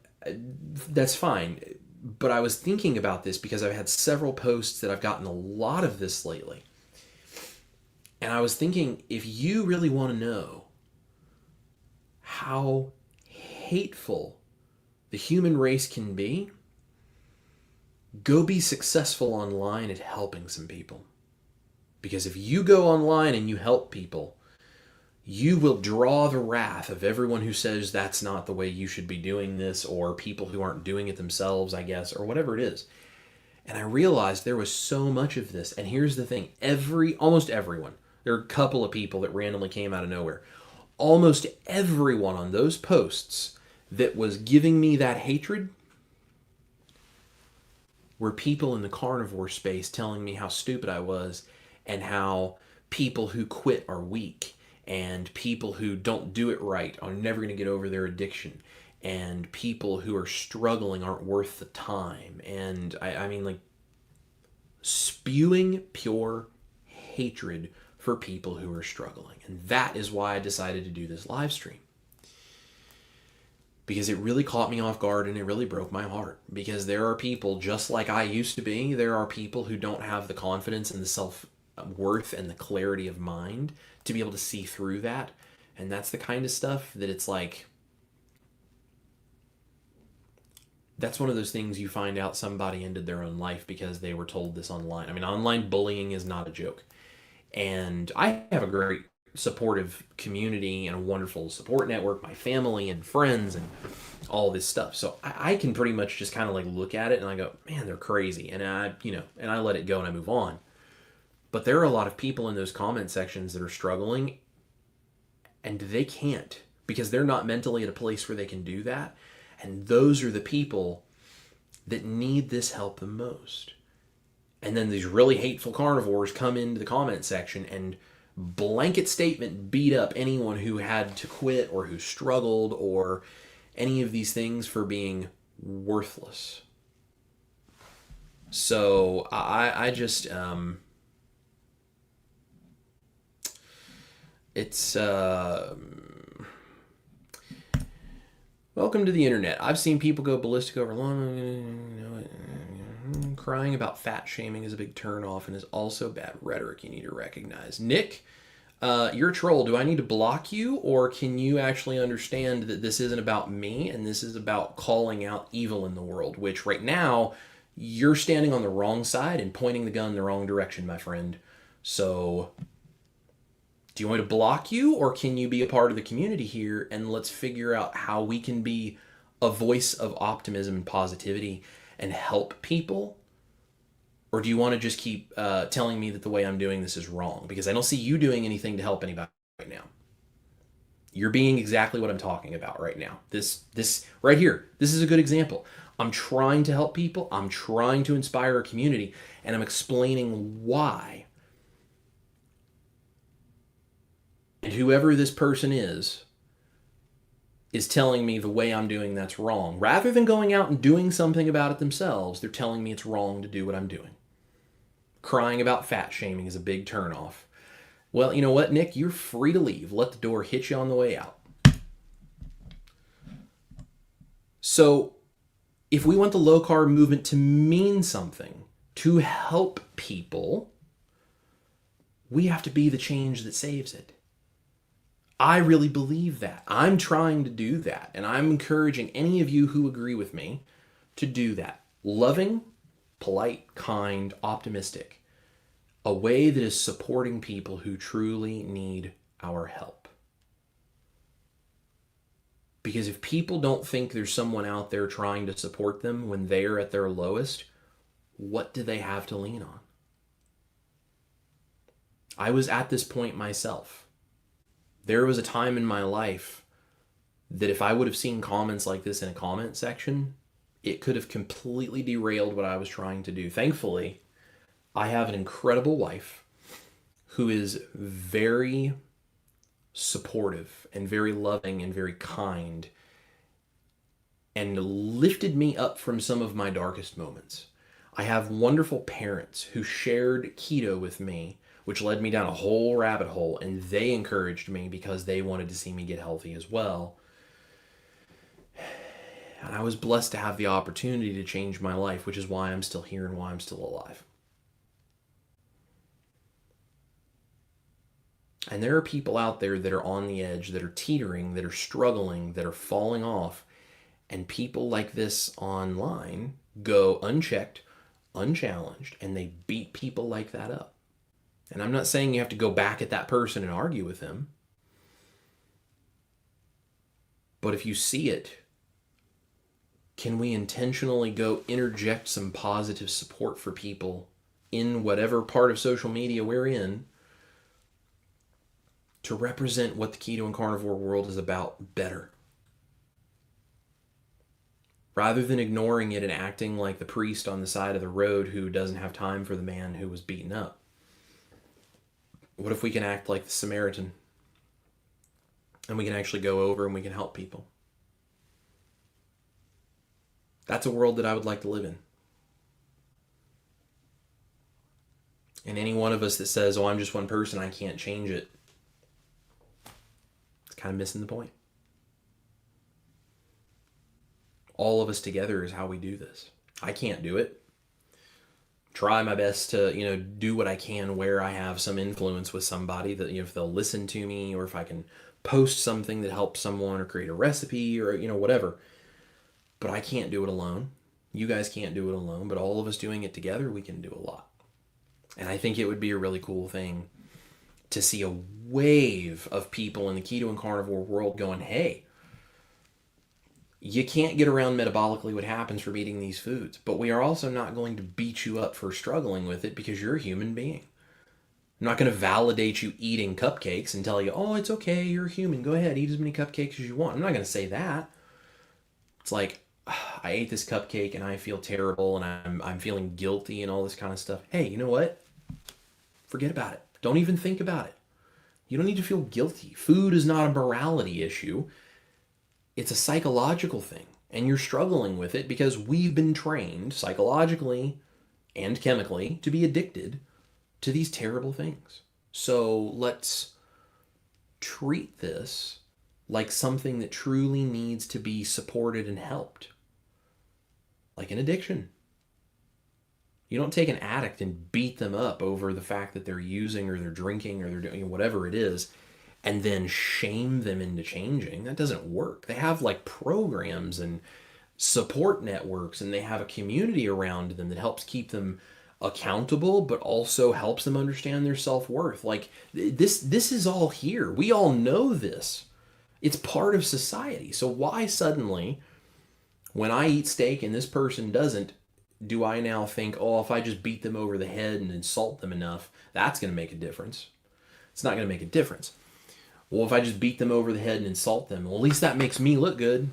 that's fine. But I was thinking about this because I've had several posts that I've gotten a lot of this lately. And I was thinking, if you really want to know how hateful the human race can be, go be successful online at helping some people. Because if you go online and you help people, you will draw the wrath of everyone who says that's not the way you should be doing this, or people who aren't doing it themselves, I guess, or whatever it is. And I realized there was so much of this. And here's the thing, almost everyone, there are a couple of people that randomly came out of nowhere. Almost everyone on those posts that was giving me that hatred were people in the carnivore space telling me how stupid I was, and how people who quit are weak, and people who don't do it right are never going to get over their addiction, and people who are struggling aren't worth the time. And I mean, spewing pure hatred for people who are struggling. And that is why I decided to do this live stream. Because it really caught me off guard, and it really broke my heart. Because there are people, just like I used to be, there are people who don't have the confidence and the self-worth and the clarity of mind to be able to see through that. And that's the kind of stuff that it's that's one of those things you find out somebody ended their own life because they were told this online. I mean, online bullying is not a joke. And I have a great supportive community and a wonderful support network, my family and friends and all this stuff. So I can pretty much just kind of look at it and I go, man, they're crazy. And I let it go and I move on. But there are a lot of people in those comment sections that are struggling, and they can't, because they're not mentally at a place where they can do that. And those are the people that need this help the most. And then these really hateful carnivores come into the comment section and blanket statement beat up anyone who had to quit or who struggled or any of these things for being worthless. So I just It's welcome to the internet. I've seen people go ballistic over crying about fat shaming is a big turnoff and is also bad rhetoric you need to recognize. Nick, you're a troll. Do I need to block you, or can you actually understand that this isn't about me and this is about calling out evil in the world, which right now you're standing on the wrong side and pointing the gun in the wrong direction, my friend. So do you want me to block you, or can you be a part of the community here and let's figure out how we can be a voice of optimism and positivity and help people? Or do you want to just keep telling me that the way I'm doing this is wrong? Because I don't see you doing anything to help anybody right now. You're being exactly what I'm talking about right now. This right here, this is a good example. I'm trying to help people. I'm trying to inspire a community, and I'm explaining why. And whoever this person is telling me the way I'm doing that's wrong. Rather than going out and doing something about it themselves, they're telling me it's wrong to do what I'm doing. Crying about fat shaming is a big turnoff. Well, you know what, Nick? You're free to leave. Let the door hit you on the way out. So, if we want the low-carb movement to mean something, to help people, we have to be the change that saves it. I really believe that. I'm trying to do that, and I'm encouraging any of you who agree with me to do that. Loving, polite, kind, optimistic. A way that is supporting people who truly need our help. Because if people don't think there's someone out there trying to support them when they're at their lowest, what do they have to lean on? I was at this point myself. There was a time in my life that if I would have seen comments like this in a comment section, it could have completely derailed what I was trying to do. Thankfully, I have an incredible wife who is very supportive and very loving and very kind and lifted me up from some of my darkest moments. I have wonderful parents who shared keto with me, which led me down a whole rabbit hole, and they encouraged me because they wanted to see me get healthy as well. And I was blessed to have the opportunity to change my life, which is why I'm still here and why I'm still alive. And there are people out there that are on the edge, that are teetering, that are struggling, that are falling off. And people like this online go unchecked, unchallenged, and they beat people like that up. And I'm not saying you have to go back at that person and argue with them. But if you see it, can we intentionally go interject some positive support for people in whatever part of social media we're in to represent what the keto and carnivore world is about better? Rather than ignoring it and acting like the priest on the side of the road who doesn't have time for the man who was beaten up. What if we can act like the Samaritan? And we can actually go over and we can help people. That's a world that I would like to live in. And any one of us that says, oh, I'm just one person, I can't change it, it's kind of missing the point. All of us together is how we do this. I can't do it. Try my best to, do what I can where I have some influence with somebody that, if they'll listen to me, or if I can post something that helps someone or create a recipe or, whatever. But I can't do it alone. You guys can't do it alone, but all of us doing it together, we can do a lot. And I think it would be a really cool thing to see a wave of people in the keto and carnivore world going, hey, you can't get around metabolically what happens from eating these foods, but we are also not going to beat you up for struggling with it because you're a human being. I'm not going to validate you eating cupcakes and tell you, oh, it's okay, you're a human, go ahead, eat as many cupcakes as you want. I'm not going to say that. It's like, I ate this cupcake and I feel terrible and I'm feeling guilty and all this kind of stuff. Hey, you know what? Forget about it. Don't even think about it. You don't need to feel guilty. Food is not a morality issue. It's a psychological thing. And you're struggling with it because we've been trained psychologically and chemically to be addicted to these terrible things. So let's treat this like something that truly needs to be supported and helped. Like an addiction. You don't take an addict and beat them up over the fact that they're using or they're drinking or they're doing whatever it is and then shame them into changing. That doesn't work. They have like programs and support networks, and they have a community around them that helps keep them accountable, but also helps them understand their self-worth. Like this is all here. We all know this. It's part of society. So why suddenly, when I eat steak and this person doesn't, do I now think, oh, if I just beat them over the head and insult them enough, that's going to make a difference? It's not going to make a difference. Well, if I just beat them over the head and insult them, well, at least that makes me look good.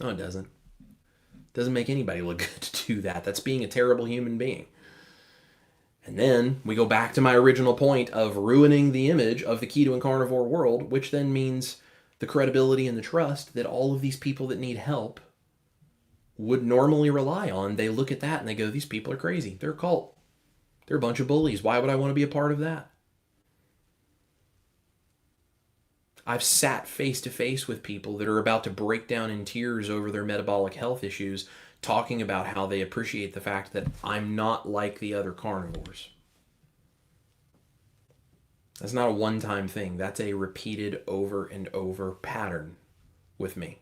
No, it doesn't. It doesn't make anybody look good to do that. That's being a terrible human being. And then we go back to my original point of ruining the image of the keto and carnivore world, which then means the credibility and the trust that all of these people that need help would normally rely on. They look at that and they go, these people are crazy. They're a cult. They're a bunch of bullies. Why would I want to be a part of that? I've sat face to face with people that are about to break down in tears over their metabolic health issues, talking about how they appreciate the fact that I'm not like the other carnivores. That's not a one-time thing. That's a repeated over and over pattern with me.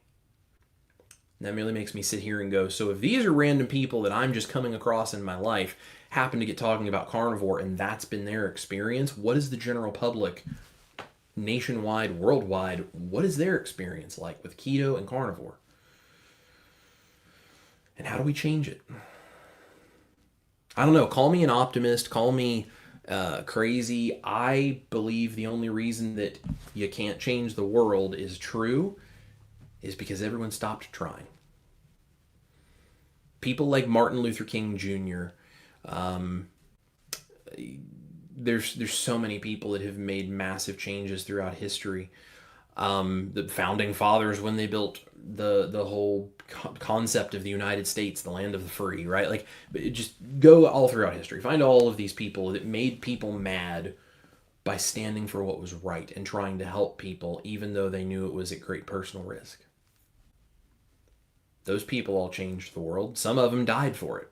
And that really makes me sit here and go, so if these are random people that I'm just coming across in my life, happen to get talking about carnivore, and that's been their experience, what is the general public, nationwide, worldwide, what is their experience like with keto and carnivore? And how do we change it? I don't know. Call me an optimist. Call me crazy. I believe the only reason that you can't change the world is true is because everyone stopped trying. People like Martin Luther King Jr., there's so many people that have made massive changes throughout history. The founding fathers, when they built the whole concept of the United States, the land of the free, right? Like, just go all throughout history. Find all of these people that made people mad by standing for what was right and trying to help people, even though they knew it was at great personal risk. Those people all changed the world. Some of them died for it.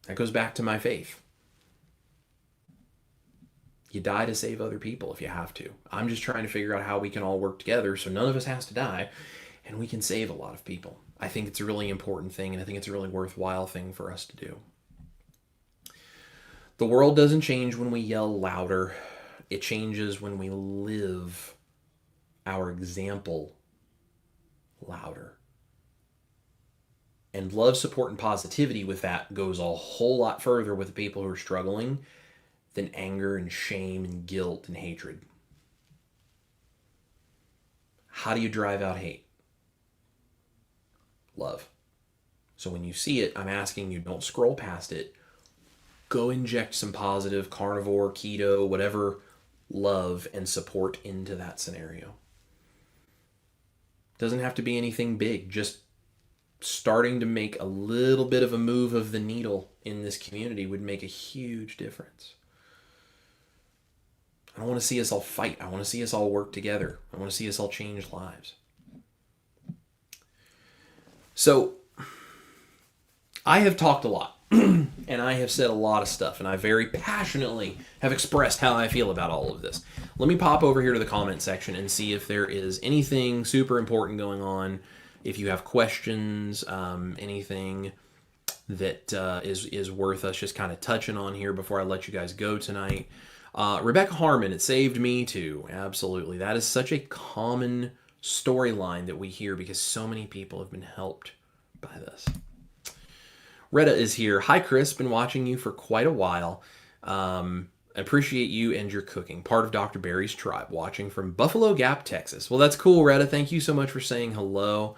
That goes back to my faith. You die to save other people if you have to. I'm just trying to figure out how we can all work together so none of us has to die and we can save a lot of people. I think it's a really important thing, and I think it's a really worthwhile thing for us to do. The world doesn't change when we yell louder. It changes when we live our example louder. And love, support, and positivity with that goes a whole lot further with the people who are struggling than anger and shame and guilt and hatred. How do you drive out hate? Love. So when you see it, I'm asking you, don't scroll past it. Go inject some positive carnivore, keto, whatever love and support into that scenario. Doesn't have to be anything big, just starting to make a little bit of a move of the needle in this community would make a huge difference. I don't want to see us all fight. I want to see us all work together. I want to see us all change lives. So, I have talked a lot, and I have said a lot of stuff, and I very passionately have expressed how I feel about all of this. Let me pop over here to the comment section and see if there is anything super important going on. If you have questions, anything that is worth us just kind of touching on here before I let you guys go tonight. Rebecca Harmon, it saved me too. Absolutely. That is such a common storyline that we hear because so many people have been helped by this. Retta is here. Hi, Chris. Been watching you for quite a while. Appreciate you and your cooking. Part of Dr. Barry's tribe. Watching from Buffalo Gap, Texas. Well, that's cool, Retta. Thank you so much for saying hello.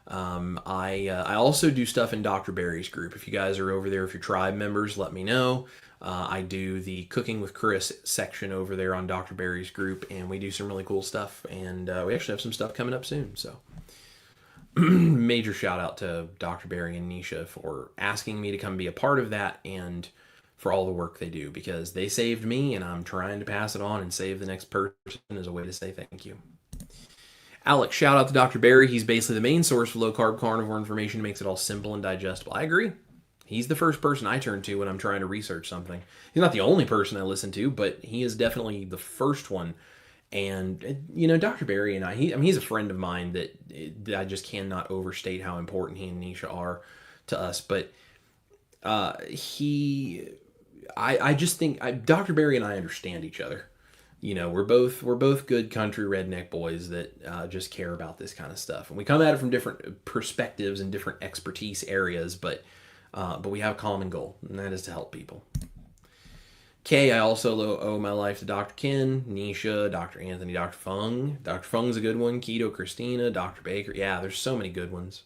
I also do stuff in Dr. Barry's group. If you guys are over there, if you're tribe members, let me know. I do the Cooking with Chris section over there on Dr. Barry's group, and we do some really cool stuff. And we actually have some stuff coming up soon. So major shout out to Dr. Barry and Nisha for asking me to come be a part of that and for all the work they do, because they saved me and I'm trying to pass it on and save the next person as a way to say thank you. Alex, shout out to Dr. Barry. He's basically the main source for low-carb carnivore information. Makes it all simple and digestible. I agree. He's the first person I turn to when I'm trying to research something. He's not the only person I listen to, but he is definitely the first one. And, you know, Dr. Barry and he's a friend of mine that I just cannot overstate how important he and Nisha are to us. But I just think Dr. Barry and I understand each other. You know, we're both good country redneck boys that just care about this kind of stuff, and we come at it from different perspectives and different expertise areas, but we have a common goal, and that is to help people. Kay, I also owe my life to Dr. Ken, Nisha, Dr. Anthony, Dr. Fung. Dr. Fung's a good one. Keto Christina, Dr. Baker. Yeah, there's so many good ones.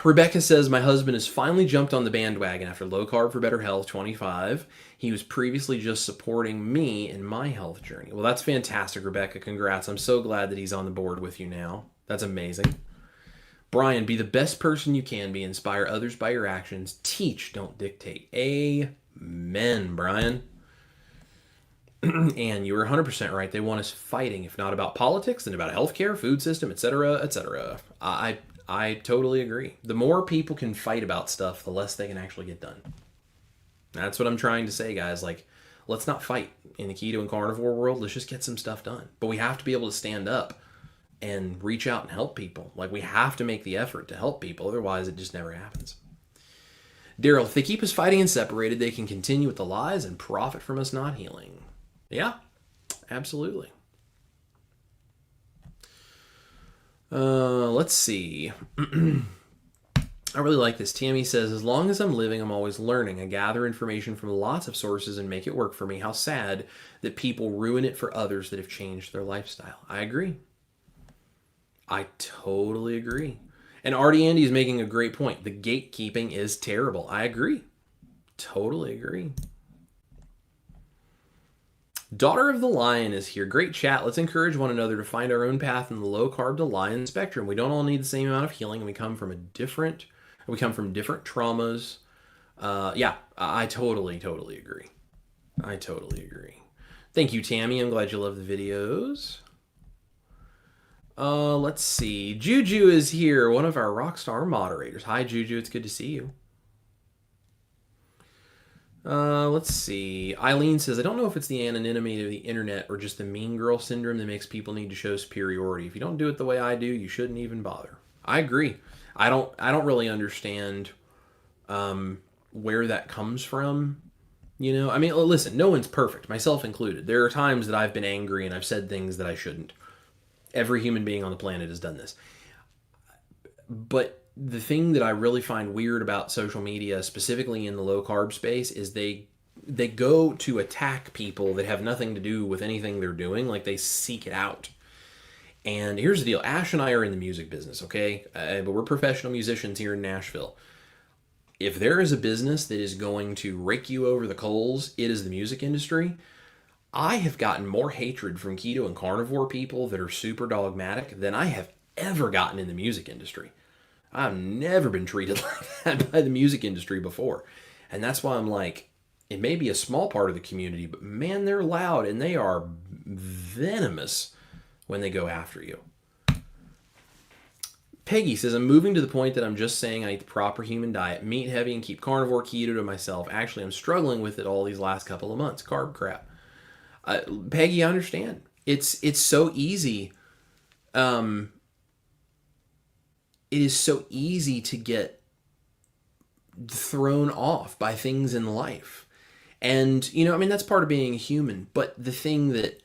Rebecca says, my husband has finally jumped on the bandwagon after Low Carb for Better Health 25. He was previously just supporting me in my health journey. Well, that's fantastic, Rebecca. Congrats. I'm so glad that he's on the board with you now. That's amazing. Brian, be the best person you can be. Inspire others by your actions. Teach, don't dictate. Amen, Brian. And you were 100% right. They want us fighting, if not about politics, then about healthcare, food system, etc., etc. I totally agree. The more people can fight about stuff, the less they can actually get done. That's what I'm trying to say, guys. Like, let's not fight in the keto and carnivore world. Let's just get some stuff done. But we have to be able to stand up and reach out and help people. Like, we have to make the effort to help people. Otherwise, it just never happens. Daryl, if they keep us fighting and separated, they can continue with the lies and profit from us not healing. Yeah, absolutely. Let's see. I really like this. Tammy says, as long as I'm living, I'm always learning. I gather information from lots of sources and make it work for me. How sad that people ruin it for others that have changed their lifestyle. I agree. I totally agree. And Artie Andy is making a great point. The gatekeeping is terrible. I agree. Totally agree. Daughter of the Lion is here. Great chat. Let's encourage one another to find our own path in the low carb to lion spectrum. We don't all need the same amount of healing, and we come from different traumas. Yeah, I totally agree. I totally agree. Thank you, Tammy. I'm glad you love the videos. Let's see. Juju is here, one of our Rockstar moderators. Hi, Juju. It's good to see you. Let's see. Eileen says, I don't know if it's the anonymity of the internet or just the mean girl syndrome that makes people need to show superiority. If you don't do it the way I do, you shouldn't even bother. I agree. I don't really understand where that comes from. You know, I mean, listen, no one's perfect, myself included. There are times that I've been angry and I've said things that I shouldn't. Every human being on the planet has done this. But the thing that I really find weird about social media, specifically in the low carb space, is they go to attack people that have nothing to do with anything they're doing. Like, they seek it out. And here's the deal. Ash and I are in the music business, okay? But we're professional musicians here in Nashville. If there is a business that is going to rake you over the coals, it is the music industry. I have gotten more hatred from keto and carnivore people that are super dogmatic than I have ever gotten in the music industry. I've never been treated like that by the music industry before. And that's why I'm like, it may be a small part of the community, but man, they're loud and they are venomous when they go after you. Peggy says, I'm moving to the point that I'm just saying I eat the proper human diet, meat heavy, and keep carnivore keto to myself. Actually, I'm struggling with it all these last couple of months. Carb crap. Peggy, I understand. It's so easy. It is so easy to get thrown off by things in life. And, you know, I mean, that's part of being a human. But the thing that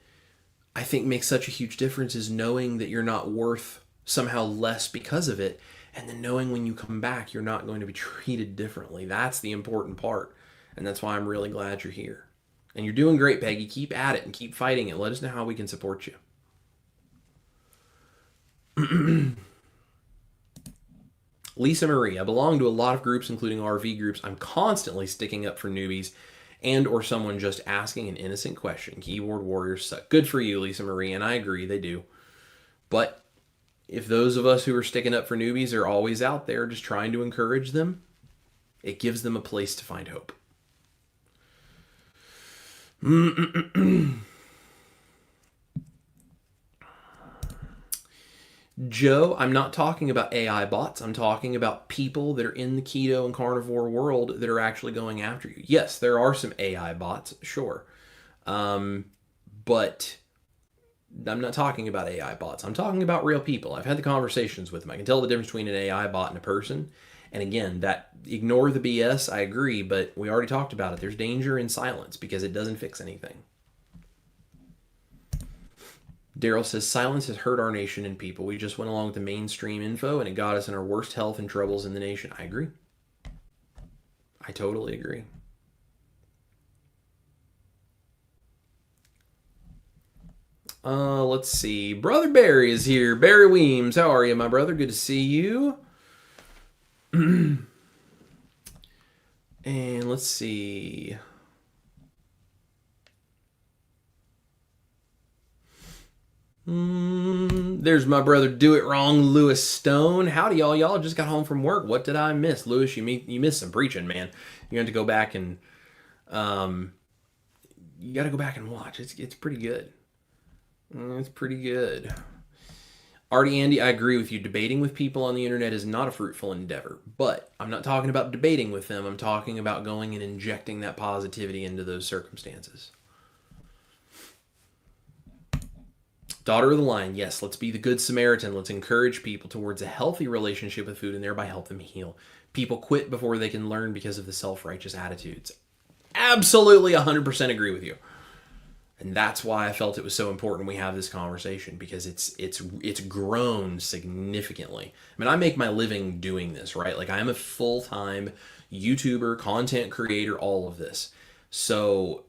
I think makes such a huge difference is knowing that you're not worth somehow less because of it. And then knowing when you come back, you're not going to be treated differently. That's the important part. And that's why I'm really glad you're here. And you're doing great, Peggy. Keep at it and keep fighting it. Let us know how we can support you. Lisa Marie, I belong to a lot of groups, including RV groups. I'm constantly sticking up for newbies and or someone just asking an innocent question. Keyboard warriors suck. Good for you, Lisa Marie, and I agree, they do. But if those of us who are sticking up for newbies are always out there just trying to encourage them, It gives them a place to find hope. Joe, I'm not talking about AI bots. I'm talking about people that are in the keto and carnivore world that are actually going after you. Yes, there are some AI bots, sure. But I'm not talking about AI bots. I'm talking about real people. I've had the conversations with them. I can tell the difference between an AI bot and a person. And again, that ignore the BS, I agree, but we already talked about it. There's danger in silence because it doesn't fix anything. Daryl says, silence has hurt our nation and people. We just went along with the mainstream info and it got us in our worst health and troubles in the nation. I agree. I totally agree. Let's see. Brother Barry is here. Barry Weems, how are you, my brother? Good to see you. And let's see. There's my brother Do It Wrong, Lewis Stone. Howdy, y'all. Y'all just got home from work. What did I miss? Lewis, you missed some preaching, man. You have to go back and you got to go back and watch. It's pretty good. It's pretty good. Artie Andy, I agree with you. Debating with people on the internet is not a fruitful endeavor. But I'm not talking about debating with them. I'm talking about going and injecting that positivity into those circumstances. Daughter of the Lion, yes, let's be the good Samaritan. Let's encourage people towards a healthy relationship with food and thereby help them heal. People quit before they can learn because of the self-righteous attitudes. Absolutely 100% agree with you. And that's why I felt it was so important we have this conversation, because it's grown significantly. I mean, I make my living doing this, right? Like, I am a full-time YouTuber, content creator, all of this. So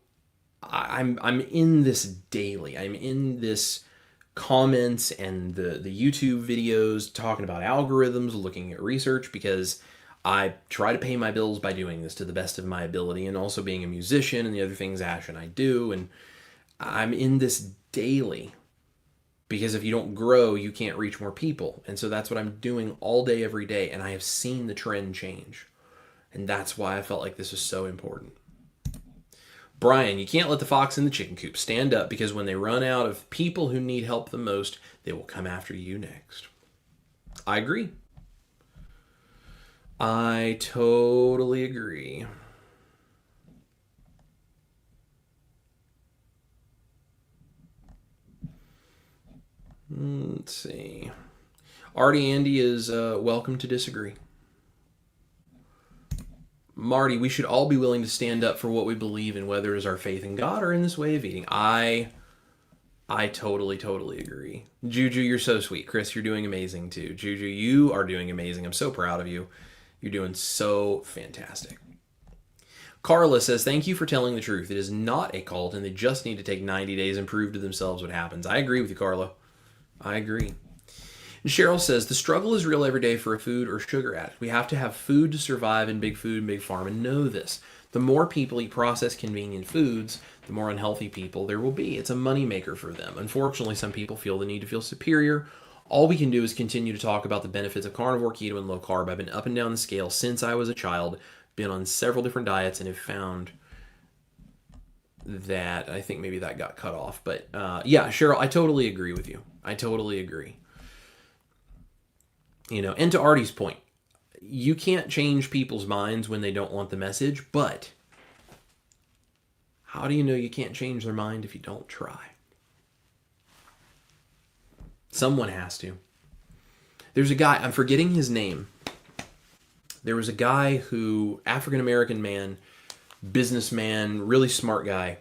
I'm in this daily. I'm in this comments and the YouTube videos talking about algorithms, looking at research, because I try to pay my bills by doing this to the best of my ability, and also being a musician and the other things Ash and I do. And I'm in this daily because if you don't grow, you can't reach more people. And so that's what I'm doing all day, every day. And I have seen the trend change. And that's why I felt like this was so important. Brian, you can't let the fox in the chicken coop. Stand up, because when they run out of people who need help the most, they will come after you next. I agree. I totally agree. Let's see. Artie Andy is welcome to disagree. Marty, we should all be willing to stand up for what we believe in, whether it's our faith in God or in this way of eating. I totally agree. Juju, you're so sweet. Chris, you're doing amazing too. Juju, you are doing amazing. I'm so proud of you. You're doing so fantastic. Carla says, thank you for telling the truth. It is not a cult, and they just need to take 90 days and prove to themselves what happens. I agree with you, Carla. I agree. And Cheryl says, the struggle is real every day for a food or sugar addict. We have to have food to survive, and big food and big pharma know this. The more people eat processed, convenient foods, the more unhealthy people there will be. It's a moneymaker for them. Unfortunately, some people feel the need to feel superior. All we can do is continue to talk about the benefits of carnivore, keto, and low carb. I've been up and down the scale since I was a child, been on several different diets, and have found that, I think maybe that got cut off. But yeah, Cheryl, I totally agree with you. I totally agree. You know, and to Artie's point, you can't change people's minds when they don't want the message, but how do you know you can't change their mind if you don't try? Someone has to. There's a guy, I'm forgetting his name. There was a guy who, African-American man, businessman, really smart guy,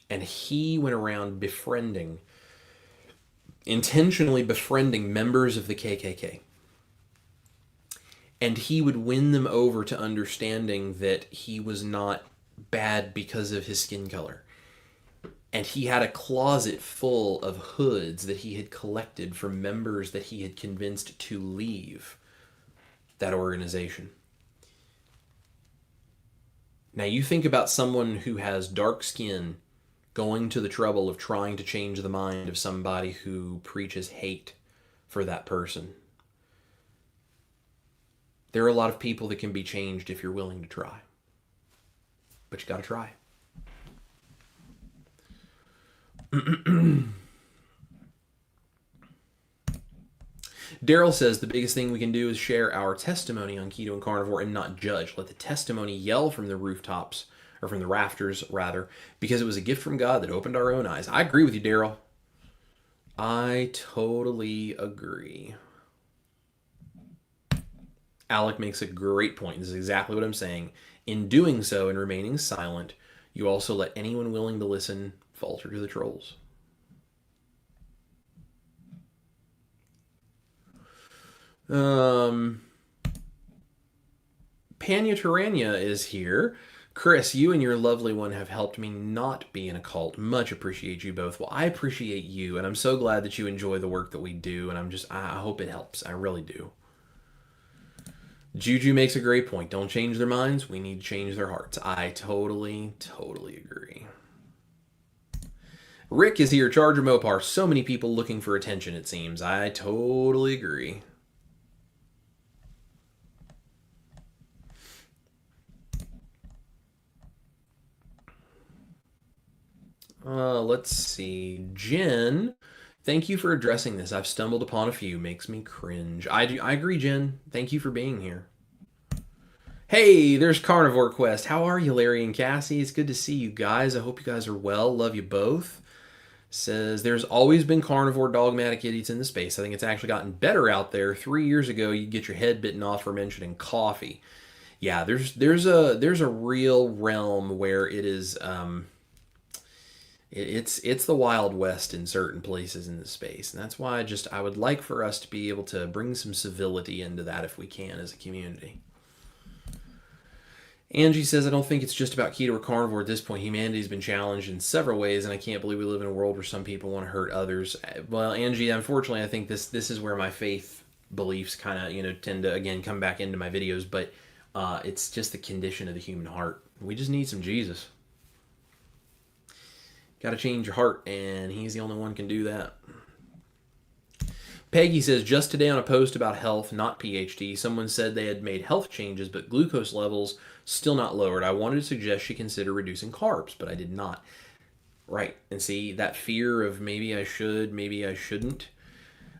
and he went around intentionally befriending members of the KKK. And he would win them over to understanding that he was not bad because of his skin color. And he had a closet full of hoods that he had collected from members that he had convinced to leave that organization. Now you think about someone who has dark skin going to the trouble of trying to change the mind of somebody who preaches hate for that person. There are a lot of people that can be changed if you're willing to try. But you got to try. Daryl says the biggest thing we can do is share our testimony on keto and carnivore and not judge. Let the testimony yell from the rooftops, or from the rafters rather, because it was a gift from God that opened our own eyes. I agree with you, Daryl. I totally agree. Alec makes a great point. This is exactly what I'm saying. In doing so and remaining silent, you also let anyone willing to listen falter to the trolls. Panya Tarania is here. Chris, you and your lovely one have helped me not be in a cult. Much appreciate you both. Well, I appreciate you, and I'm so glad that you enjoy the work that we do, and I hope it helps. I really do. Juju makes a great point. Don't change their minds. We need to change their hearts. I totally agree. Rick is here. Charger Mopar. So many people looking for attention, it seems. I totally agree. Let's see. Jen, thank you for addressing this. I've stumbled upon a few. Makes me cringe. I agree, Jen. Thank you for being here. Hey, there's Carnivore Quest. How are you, Larry and Cassie? It's good to see you guys. I hope you guys are well. Love you both. Says, there's always been carnivore dogmatic idiots in the space. I think it's actually gotten better out there. 3 years ago, you'd get your head bitten off for mentioning coffee. Yeah, there's a real realm where it is it's the Wild West in certain places in the space, and that's why I would like for us to be able to bring some civility into that if we can as a community. Angie says, I don't think it's just about keto or carnivore at this point. Humanity's been challenged in several ways, and I can't believe we live in a world where some people want to hurt others. Well, Angie, unfortunately, I think this is where my faith beliefs kind of, tend to, again, come back into my videos, but it's just the condition of the human heart. We just need some Jesus. Got to change your heart, and he's the only one who can do that. Peggy says, just today on a post about health, not PhD, someone said they had made health changes, but glucose levels still not lowered. I wanted to suggest she consider reducing carbs, but I did not. Right. And see, that fear of maybe I should, maybe I shouldn't,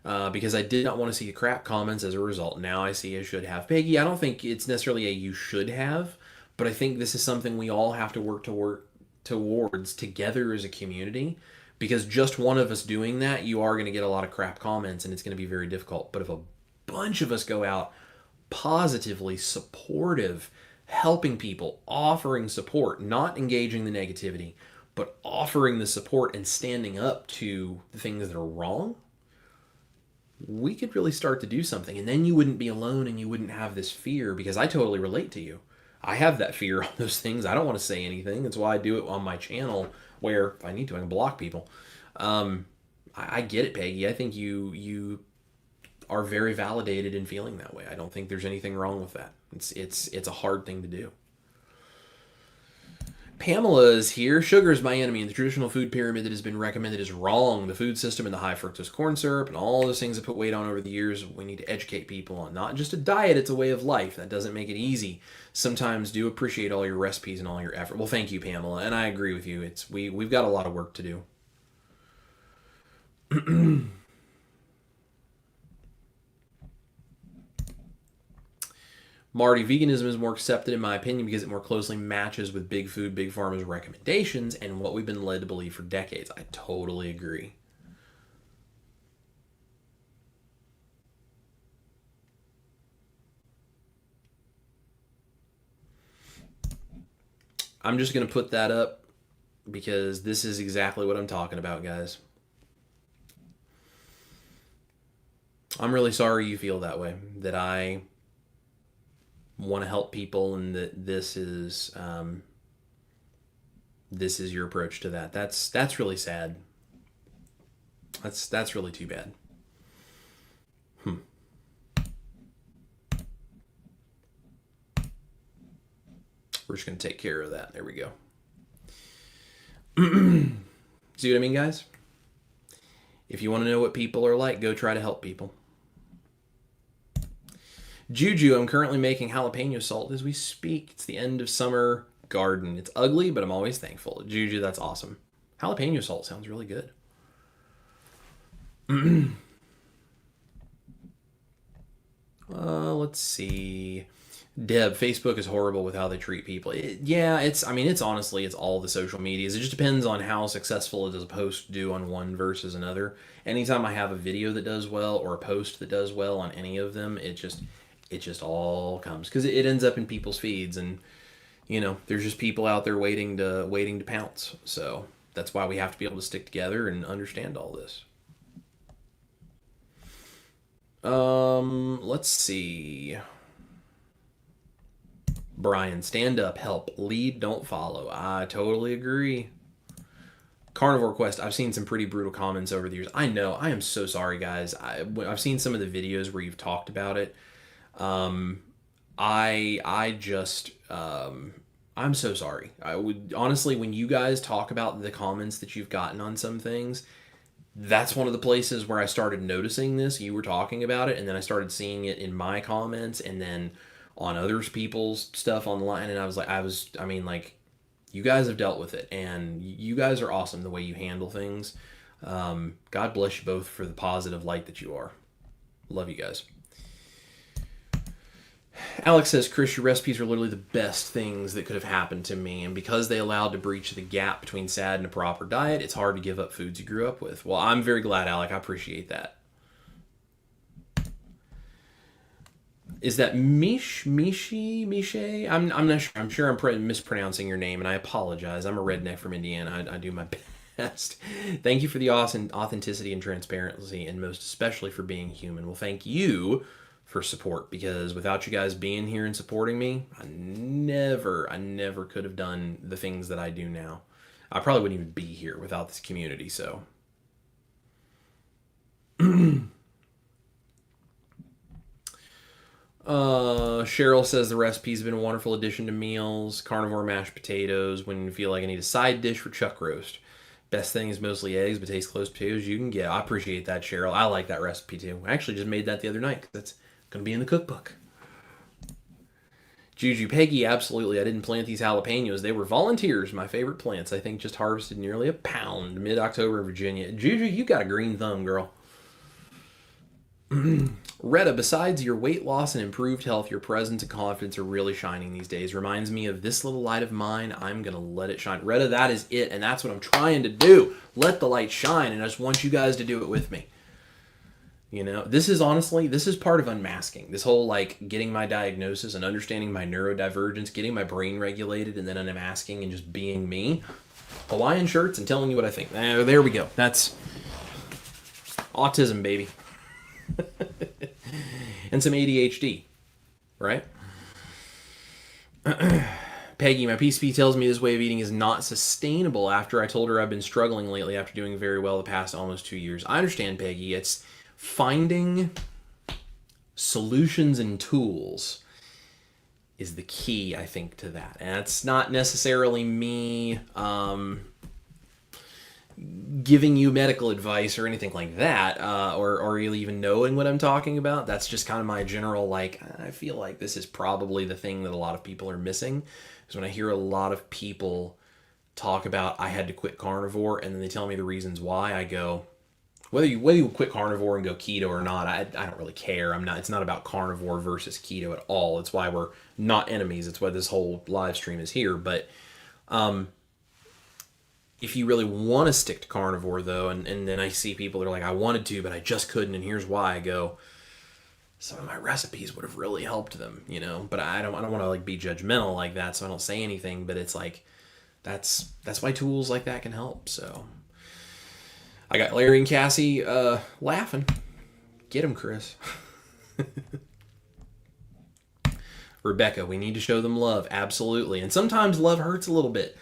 because I did not want to see the crap comments as a result. Now I see I should have. Peggy, I don't think it's necessarily a you should have, but I think this is something we all have to work towards together as a community. Because just one of us doing that, you are going to get a lot of crap comments, and it's going to be very difficult. But if a bunch of us go out positively supportive, helping people, offering support, not engaging the negativity, but offering the support and standing up to the things that are wrong, we could really start to do something. And then you wouldn't be alone, and you wouldn't have this fear, because I totally relate to you. I have that fear on those things. I don't want to say anything. That's why I do it on my channel, where if I need to, I can block people. I get it, Peggy. I think you are very validated in feeling that way. I don't think there's anything wrong with that. It's a hard thing to do. Pamela is here. Sugar is my enemy, and the traditional food pyramid that has been recommended is wrong. The food system and the high fructose corn syrup and all those things that put weight on over the years, we need to educate people on. Not just a diet, it's a way of life. That doesn't make it easy. Sometimes do appreciate all your recipes and all your effort. Well, thank you, Pamela, and I agree with you. We've got a lot of work to do. Marty, veganism is more accepted in my opinion because it more closely matches with Big Food, Big Pharma's recommendations and what we've been led to believe for decades. I totally agree. I'm just going to put that up because this is exactly what I'm talking about, guys. I'm really sorry you feel that way, that I want to help people and that this is your approach to that. That's really sad. That's really too bad. We're just going to take care of that. There we go. See what I mean, guys? If you want to know what people are like, go try to help people. Juju, I'm currently making jalapeno salt as we speak. It's the end of summer garden. It's ugly, but I'm always thankful. Juju, that's awesome. Jalapeno salt sounds really good. Let's see. Deb, Facebook is horrible with how they treat people. It's honestly, it's all the social medias. It just depends on how successful it does a post do on one versus another. Anytime I have a video that does well or a post that does well on any of them, it just all comes because it ends up in people's feeds, and there's just people out there waiting to pounce. So that's why we have to be able to stick together and understand all this. Let's see. Brian, stand up, help, lead, don't follow. I totally agree. Carnivore Quest, I've seen some pretty brutal comments over the years. I know, I am so sorry, guys. I've seen some of the videos where you've talked about it. I'm so sorry. I would honestly, when you guys talk about the comments that you've gotten on some things, that's one of the places where I started noticing this. You were talking about it, and then I started seeing it in my comments, and then on others people's stuff online, and I mean, you guys have dealt with it, and you guys are awesome the way you handle things. God bless you both for the positive light that you are. Love you guys. Alex says, Chris, your recipes are literally the best things that could have happened to me, and because they allowed to breach the gap between SAD and a proper diet, it's hard to give up foods you grew up with. Well, I'm very glad, Alec. I appreciate that. Is that Mishe? I'm not sure. I'm sure I'm mispronouncing your name, and I apologize. I'm a redneck from Indiana. I do my best. Thank you for the authenticity and transparency, and most especially for being human. Well, thank you for support, because without you guys being here and supporting me, I never could have done the things that I do now. I probably wouldn't even be here without this community, so. Cheryl says the recipe's been a wonderful addition to meals. Carnivore mashed potatoes when you feel like I need a side dish for chuck roast. Best thing is mostly eggs, but tastes close potatoes you can get. I appreciate that, Cheryl. I like that recipe too. I actually just made that the other night because that's going to be in the cookbook. Juju, Peggy, absolutely. I didn't plant these jalapenos. They were volunteers, my favorite plants. I think just harvested nearly a pound mid-October in Virginia. Juju, you got a green thumb, girl. Retta, besides your weight loss and improved health, your presence and confidence are really shining these days. Reminds me of this little light of mine. I'm going to let it shine. Retta, that is it, and that's what I'm trying to do. Let the light shine, and I just want you guys to do it with me. This is part of unmasking. This whole, getting my diagnosis and understanding my neurodivergence, getting my brain regulated, and then unmasking and just being me. Hawaiian shirts and telling you what I think. There we go. That's autism, baby. And some ADHD, right? Peggy, my PCP tells me this way of eating is not sustainable after I told her I've been struggling lately after doing very well the past almost 2 years. I understand, Peggy. It's finding solutions and tools is the key, I think, to that. And it's not necessarily me giving you medical advice or anything like that, or even knowing what I'm talking about. That's just kind of my general, I feel like this is probably the thing that a lot of people are missing. Because when I hear a lot of people talk about, I had to quit carnivore, and then they tell me the reasons why, I go, whether you quit carnivore and go keto or not, I don't really care. It's not about carnivore versus keto at all. It's why we're not enemies. It's why this whole live stream is here. But, if you really want to stick to carnivore, though, and then I see people that are like, I wanted to, but I just couldn't, and here's why, I go, some of my recipes would have really helped them, But I don't want to be judgmental like that, so I don't say anything. But it's that's why tools like that can help. So I got Larry and Cassie laughing. Get them, Chris. Rebecca, we need to show them love, absolutely, and sometimes love hurts a little bit.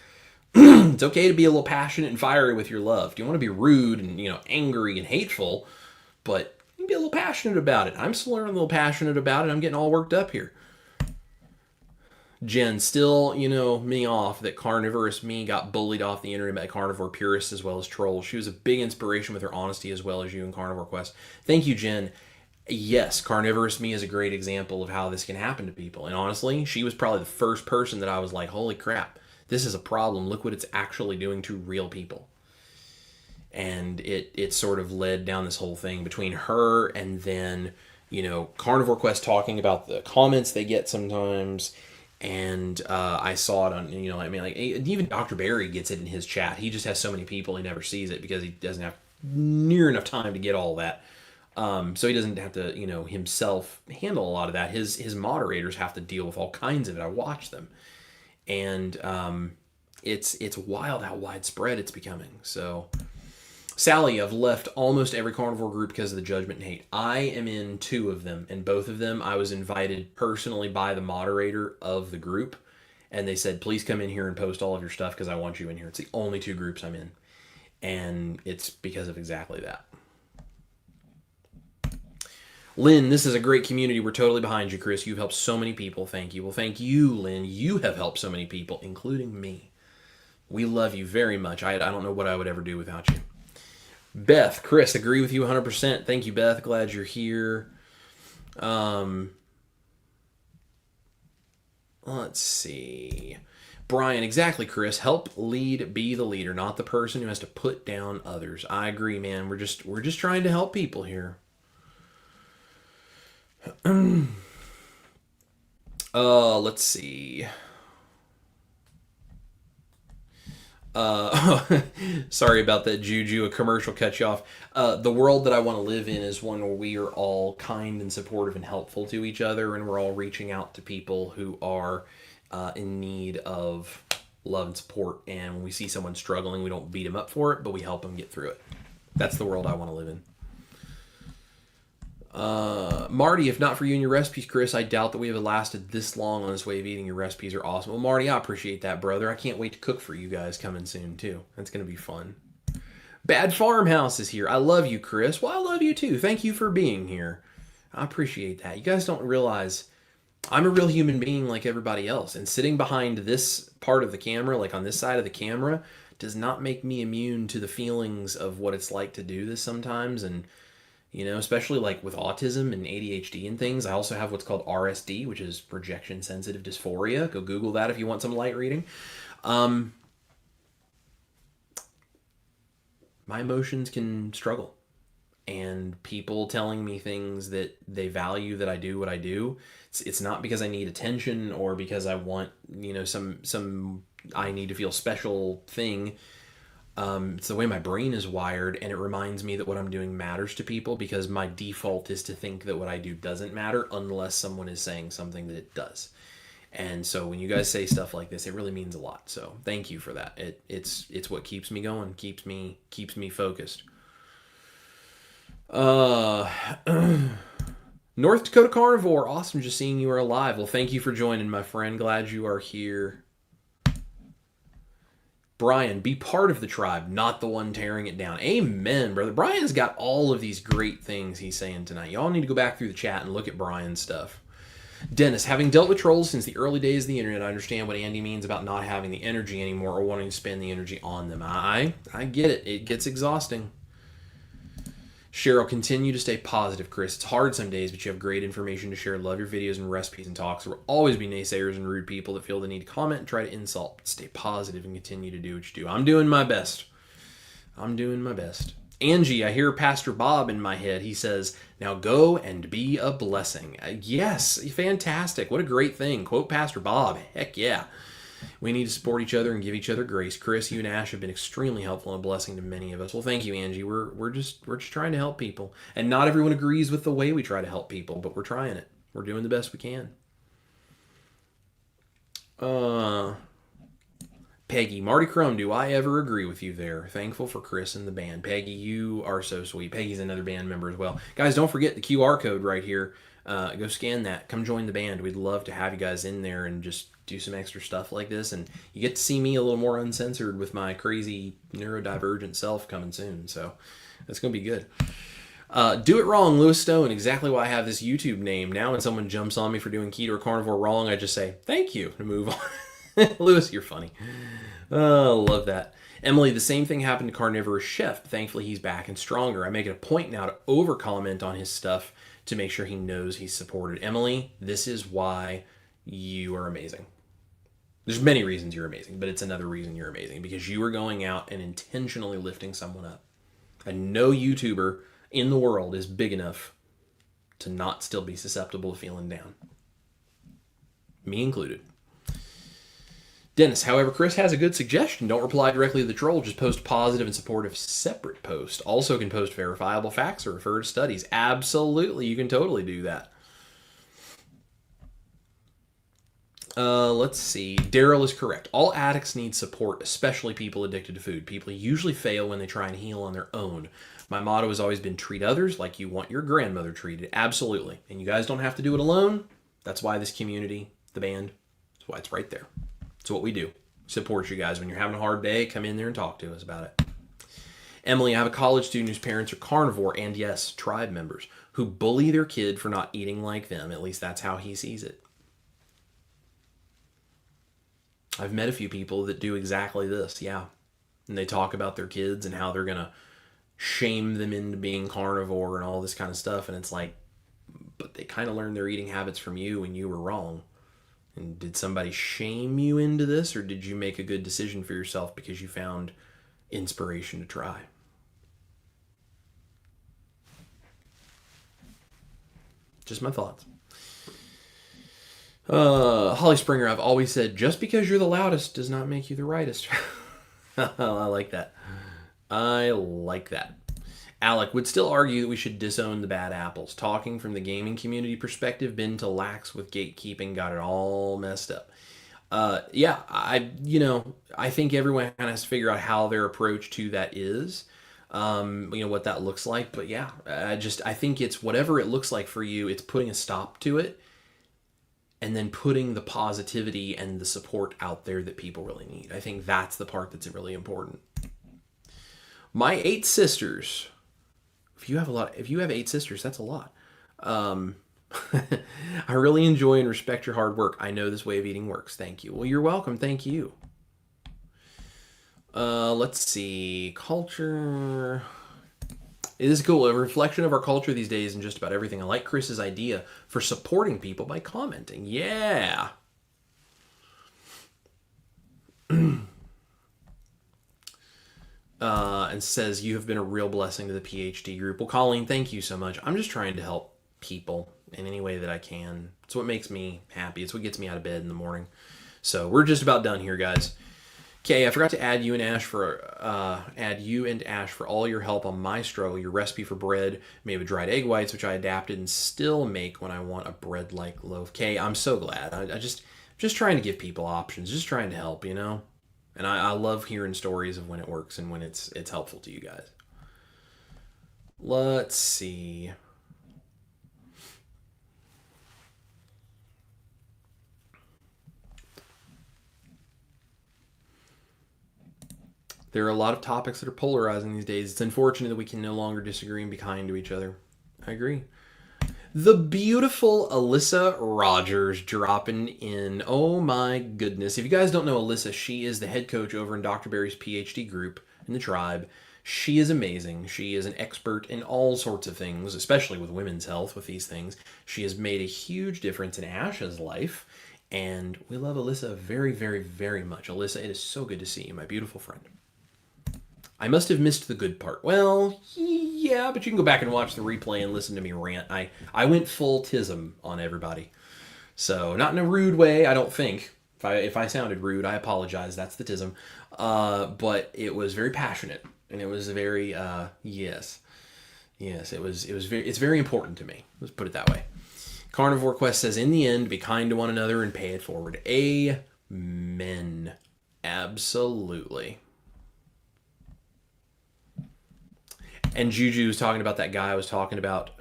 It's okay to be a little passionate and fiery with your love. You want to be rude and, angry and hateful, but you can be a little passionate about it. I'm still learning a little passionate about it. I'm getting all worked up here. Jen, still, me off that carnivorous me got bullied off the internet by carnivore purists as well as trolls. She was a big inspiration with her honesty as well as you in Carnivore Quest. Thank you, Jen. Yes, carnivorous me is a great example of how this can happen to people. And honestly, she was probably the first person that I was like, holy crap, this is a problem. Look what it's actually doing to real people. And it sort of led down this whole thing between her and then, Carnivore Quest talking about the comments they get sometimes. And I saw it on, even Dr. Barry gets it in his chat. He just has so many people, he never sees it because he doesn't have near enough time to get all that. So he doesn't have to, himself handle a lot of that. His moderators have to deal with all kinds of it. I watch them. And it's wild how widespread it's becoming. So, Sally, I've left almost every carnivore group because of the judgment and hate. I am in 2 of them, and both of them I was invited personally by the moderator of the group, and they said, please come in here and post all of your stuff because I want you in here. It's the only 2 groups I'm in, and it's because of exactly that. Lynn, this is a great community. We're totally behind you, Chris. You've helped so many people. Thank you. Well, thank you, Lynn. You have helped so many people, including me. We love you very much. I don't know what I would ever do without you. Beth, Chris, agree with you 100%. Thank you, Beth. Glad you're here. Let's see. Brian, exactly, Chris. Help lead, be the leader, not the person who has to put down others. I agree, man. We're just trying to help people here. Let's see. Sorry about that, Juju. A commercial cut you off. The world that I want to live in is one where we are all kind and supportive and helpful to each other, and we're all reaching out to people who are in need of love and support. And when we see someone struggling, we don't beat them up for it, but we help them get through it. That's the world I want to live in. Marty, if not for you and your recipes, Chris, I doubt that we have lasted this long on this way of eating. Your recipes are awesome. Well, Marty, I appreciate that, brother. I can't wait to cook for you guys coming soon, too. That's going to be fun. Bad Farmhouse is here. I love you, Chris. Well, I love you, too. Thank you for being here. I appreciate that. You guys don't realize I'm a real human being like everybody else, and sitting behind this part of the camera, like on this side of the camera, does not make me immune to the feelings of what it's like to do this sometimes. And especially like with autism and ADHD and things. I also have what's called RSD, which is rejection sensitive dysphoria. Go Google that if you want some light reading. My emotions can struggle. And people telling me things that they value that I do what I do, it's not because I need attention or because I want, some I need to feel special thing. It's the way my brain is wired, and it reminds me that what I'm doing matters to people because my default is to think that what I do doesn't matter unless someone is saying something that it does. And so when you guys say stuff like this, it really means a lot. So thank you for that. It's what keeps me going, keeps me focused. North Dakota Carnivore, awesome just seeing you are alive. Well, thank you for joining, my friend. Glad you are here. Brian, be part of the tribe, not the one tearing it down. Amen, brother. Brian's got all of these great things he's saying tonight. Y'all need to go back through the chat and look at Brian's stuff. Dennis, having dealt with trolls since the early days of the internet, I understand what Andy means about not having the energy anymore or wanting to spend the energy on them. I get it. It gets exhausting. Cheryl, continue to stay positive, Chris. It's hard some days, but you have great information to share. Love your videos and recipes and talks. There will always be naysayers and rude people that feel the need to comment and try to insult. But stay positive and continue to do what you do. I'm doing my best. Angie, I hear Pastor Bob in my head. He says, now go and be a blessing. Yes, fantastic. What a great thing. Quote Pastor Bob. Heck yeah. We need to support each other and give each other grace. Chris, you and Ash have been extremely helpful and a blessing to many of us. Well, thank you, Angie. We're just trying to help people. And not everyone agrees with the way we try to help people, but we're trying it. We're doing the best we can. Peggy, Marty Crum, do I ever agree with you there? Thankful for Chris and the band. Peggy, you are so sweet. Peggy's another band member as well. Guys, don't forget the QR code right here. Go scan that. Come join the band. We'd love to have you guys in there and just do some extra stuff like this. And you get to see me a little more uncensored with my crazy neurodivergent self coming soon. So that's going to be good. Do it wrong, Lewis Stone. Exactly why I have this YouTube name. Now when someone jumps on me for doing keto or carnivore wrong, I just say, thank you, and move on. Lewis, you're funny. Oh, love that. Emily, the same thing happened to Carnivore's chef. Thankfully, he's back and stronger. I make it a point now to over-comment on his stuff to make sure he knows he's supported. Emily, this is why you are amazing. There's many reasons you're amazing, but it's another reason you're amazing, because you are going out and intentionally lifting someone up. And no YouTuber in the world is big enough to not still be susceptible to feeling down. Me included. Dennis, however, Chris has a good suggestion. Don't reply directly to the troll. Just post positive and supportive separate post. Also can post verifiable facts or refer to studies. Absolutely, you can totally do that. Let's see. Daryl is correct. All addicts need support, especially people addicted to food. People usually fail when they try and heal on their own. My motto has always been treat others like you want your grandmother treated. Absolutely. And you guys don't have to do it alone. That's why this community, the band, that's why it's right there. It's what we do. Support you guys. When you're having a hard day, come in there and talk to us about it. Emily, I have a college student whose parents are carnivore and, yes, tribe members who bully their kid for not eating like them. At least that's how he sees it. I've met a few people that do exactly this, yeah. And they talk about their kids and how they're going to shame them into being carnivore and all this kind of stuff. And it's like, but they kind of learned their eating habits from you and you were wrong. And did somebody shame you into this, or did you make a good decision for yourself because you found inspiration to try? Just my thoughts. Holly Springer, I've always said, just because you're the loudest does not make you the rightest. I like that. I like that. Alec would still argue that we should disown the bad apples. Talking from the gaming community perspective, been to lax with gatekeeping, got it all messed up. Yeah, I think everyone kind of has to figure out how their approach to that is, what that looks like. But yeah, I think it's whatever it looks like for you, it's putting a stop to it and then putting the positivity and the support out there that people really need. I think that's the part that's really important. My 8 sisters. If you have 8 sisters, that's a lot. I really enjoy and respect your hard work. I know this way of eating works. Thank you. Well, you're welcome. Thank you. Let's see. Culture. It is cool. A reflection of our culture these days and just about everything. I like Chris's idea for supporting people by commenting. Yeah. And says, you have been a real blessing to the PhD group. Well, Colleen, thank you so much. I'm just trying to help people in any way that I can. It's what makes me happy. It's what gets me out of bed in the morning. So we're just about done here, guys. Okay, I forgot to add you and Ash for all your help on my struggle. Your recipe for bread made with dried egg whites, which I adapted and still make when I want a bread-like loaf. Okay, I'm so glad. I just trying to give people options, just trying to help, And I love hearing stories of when it works and when it's helpful to you guys. Let's see. There are a lot of topics that are polarizing these days. It's unfortunate that we can no longer disagree and be kind to each other. I agree. The beautiful Alyssa Rogers dropping in. Oh my goodness. If you guys don't know Alyssa, she is the head coach over in Dr. Barry's PhD group in the tribe. She is amazing. She is an expert in all sorts of things, especially with women's health, with these things. She has made a huge difference in Ash's life, and we love Alyssa very, very, very much. Alyssa, it is so good to see you, my beautiful friend. I must have missed the good part. Well, yeah, but you can go back and watch the replay and listen to me rant. I went full tism on everybody. So, not in a rude way, I don't think. If I sounded rude, I apologize. That's the tism. But it was very passionate. And it was very, yes. Yes, it's very important to me. Let's put it that way. Carnivore Quest says, in the end, be kind to one another and pay it forward. Amen. Absolutely. And Juju was talking about that guy I was talking about.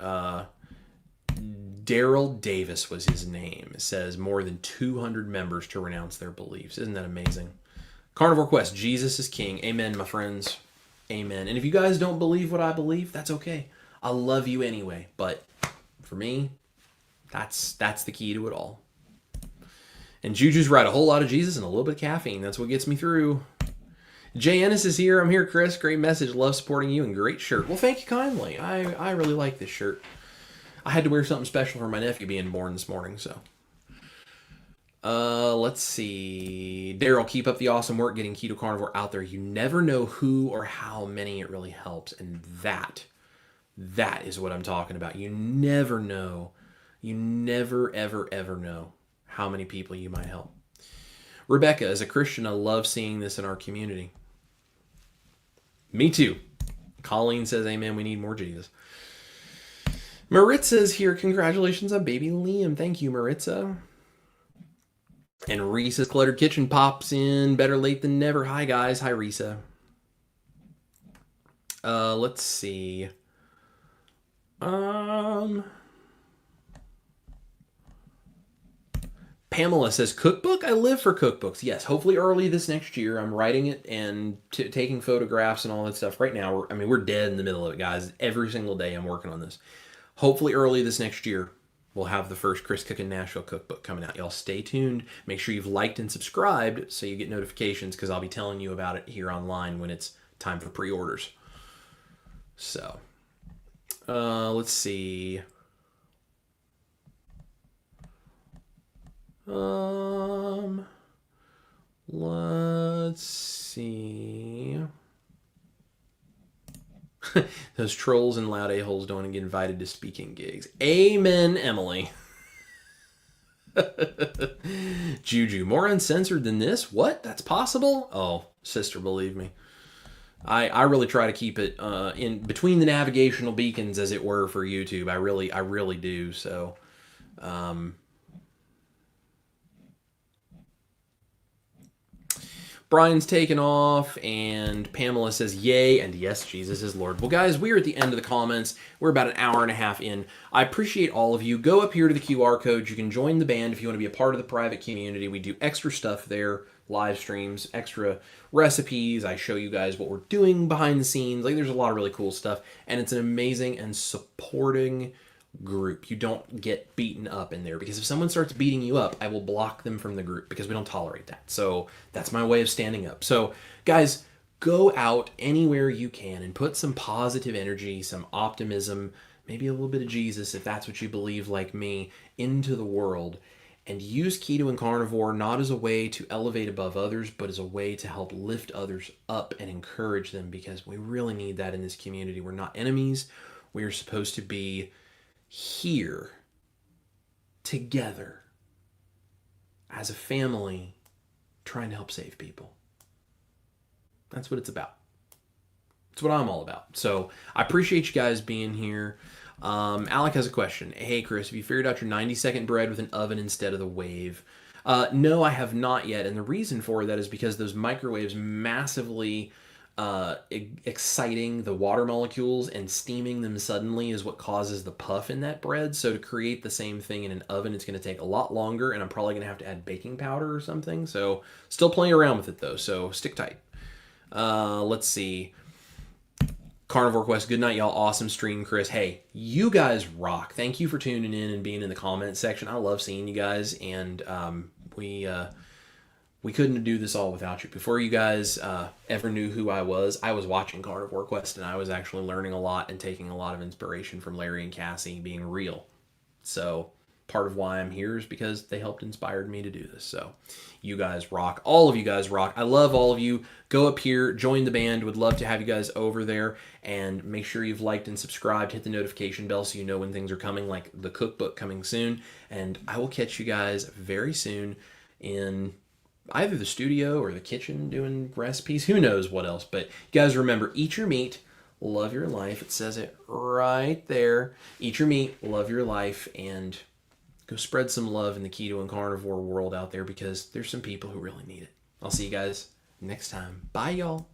Daryl Davis was his name. It says more than 200 members to renounce their beliefs. Isn't that amazing? Carnivore Quest, Jesus is king. Amen, my friends. Amen. And if you guys don't believe what I believe, that's okay. I love you anyway. But for me, that's the key to it all. And Juju's right. A whole lot of Jesus and a little bit of caffeine. That's what gets me through. Jay Ennis is here. I'm here, Chris. Great message. Love supporting you and great shirt. Well, thank you kindly. I really like this shirt. I had to wear something special for my nephew being born this morning, so. Let's see. Daryl, keep up the awesome work getting Keto Carnivore out there. You never know who or how many it really helps. And that is what I'm talking about. You never know. You never, ever, ever know how many people you might help. Rebecca, as a Christian, I love seeing this in our community. Me too. Colleen says, amen, we need more Jesus. Maritza's here. Congratulations on baby Liam. Thank you, Maritza. And Risa's Cluttered Kitchen pops in. Better late than never. Hi, guys. Hi, Risa. Let's see. Pamela says, cookbook? I live for cookbooks. Yes, hopefully early this next year. I'm writing it and taking photographs and all that stuff. Right now, we're dead in the middle of it, guys. Every single day I'm working on this. Hopefully early this next year, we'll have the first Chris Cookin' Nashville cookbook coming out. Y'all stay tuned. Make sure you've liked and subscribed so you get notifications, because I'll be telling you about it here online when it's time for pre-orders. So, let's see. Let's see. Those trolls and loud a-holes don't want to get invited to speaking gigs. Amen, Emily. Juju, more uncensored than this? What? That's possible? Oh, sister, believe me. I really try to keep it in between the navigational beacons, as it were, for YouTube. I really do. So, Brian's taken off, and Pamela says, yay, and yes, Jesus is Lord. Well, guys, we are at the end of the comments. We're about an hour and a half in. I appreciate all of you. Go up here to the QR codes. You can join the band if you want to be a part of the private community. We do extra stuff there, live streams, extra recipes. I show you guys what we're doing behind the scenes. Like, there's a lot of really cool stuff, and it's an amazing and supporting group. You don't get beaten up in there, because if someone starts beating you up, I will block them from the group, because we don't tolerate that. So that's my way of standing up. So guys, go out anywhere you can and put some positive energy, some optimism, maybe a little bit of Jesus, if that's what you believe like me, into the world, and use Keto and Carnivore not as a way to elevate above others, but as a way to help lift others up and encourage them, because we really need that in this community. We're not enemies. We are supposed to be here together as a family, trying to help save people. That's what it's about. It's what I'm all about. So I appreciate you guys being here. Alec has a question. Hey Chris, have you figured out your 90-second bread with an oven instead of the wave? No, I have not yet, and the reason for that is because those microwaves massively exciting the water molecules, and steaming them suddenly is what causes the puff in that bread. So to create the same thing in an oven, it's going to take a lot longer, and I'm probably going to have to add baking powder or something. So still playing around with it though, so stick tight. Let's see. Carnivore Quest, good night, y'all. Awesome stream, Chris. Hey, you guys rock. Thank you for tuning in and being in the comment section. I love seeing you guys, and we couldn't do this all without you. Before you guys ever knew who I was watching Carnivore Quest, and I was actually learning a lot and taking a lot of inspiration from Larry and Cassie being real. So part of why I'm here is because they helped inspire me to do this. So you guys rock. All of you guys rock. I love all of you. Go up here, join the band. Would love to have you guys over there, and make sure you've liked and subscribed. Hit the notification bell so you know when things are coming, like the cookbook coming soon. And I will catch you guys very soon in either the studio or the kitchen doing recipes. Who knows what else. But you guys remember, eat your meat, love your life. It says it right there. Eat your meat, love your life, and go spread some love in the keto and carnivore world out there, because there's some people who really need it. I'll see you guys next time. Bye, y'all.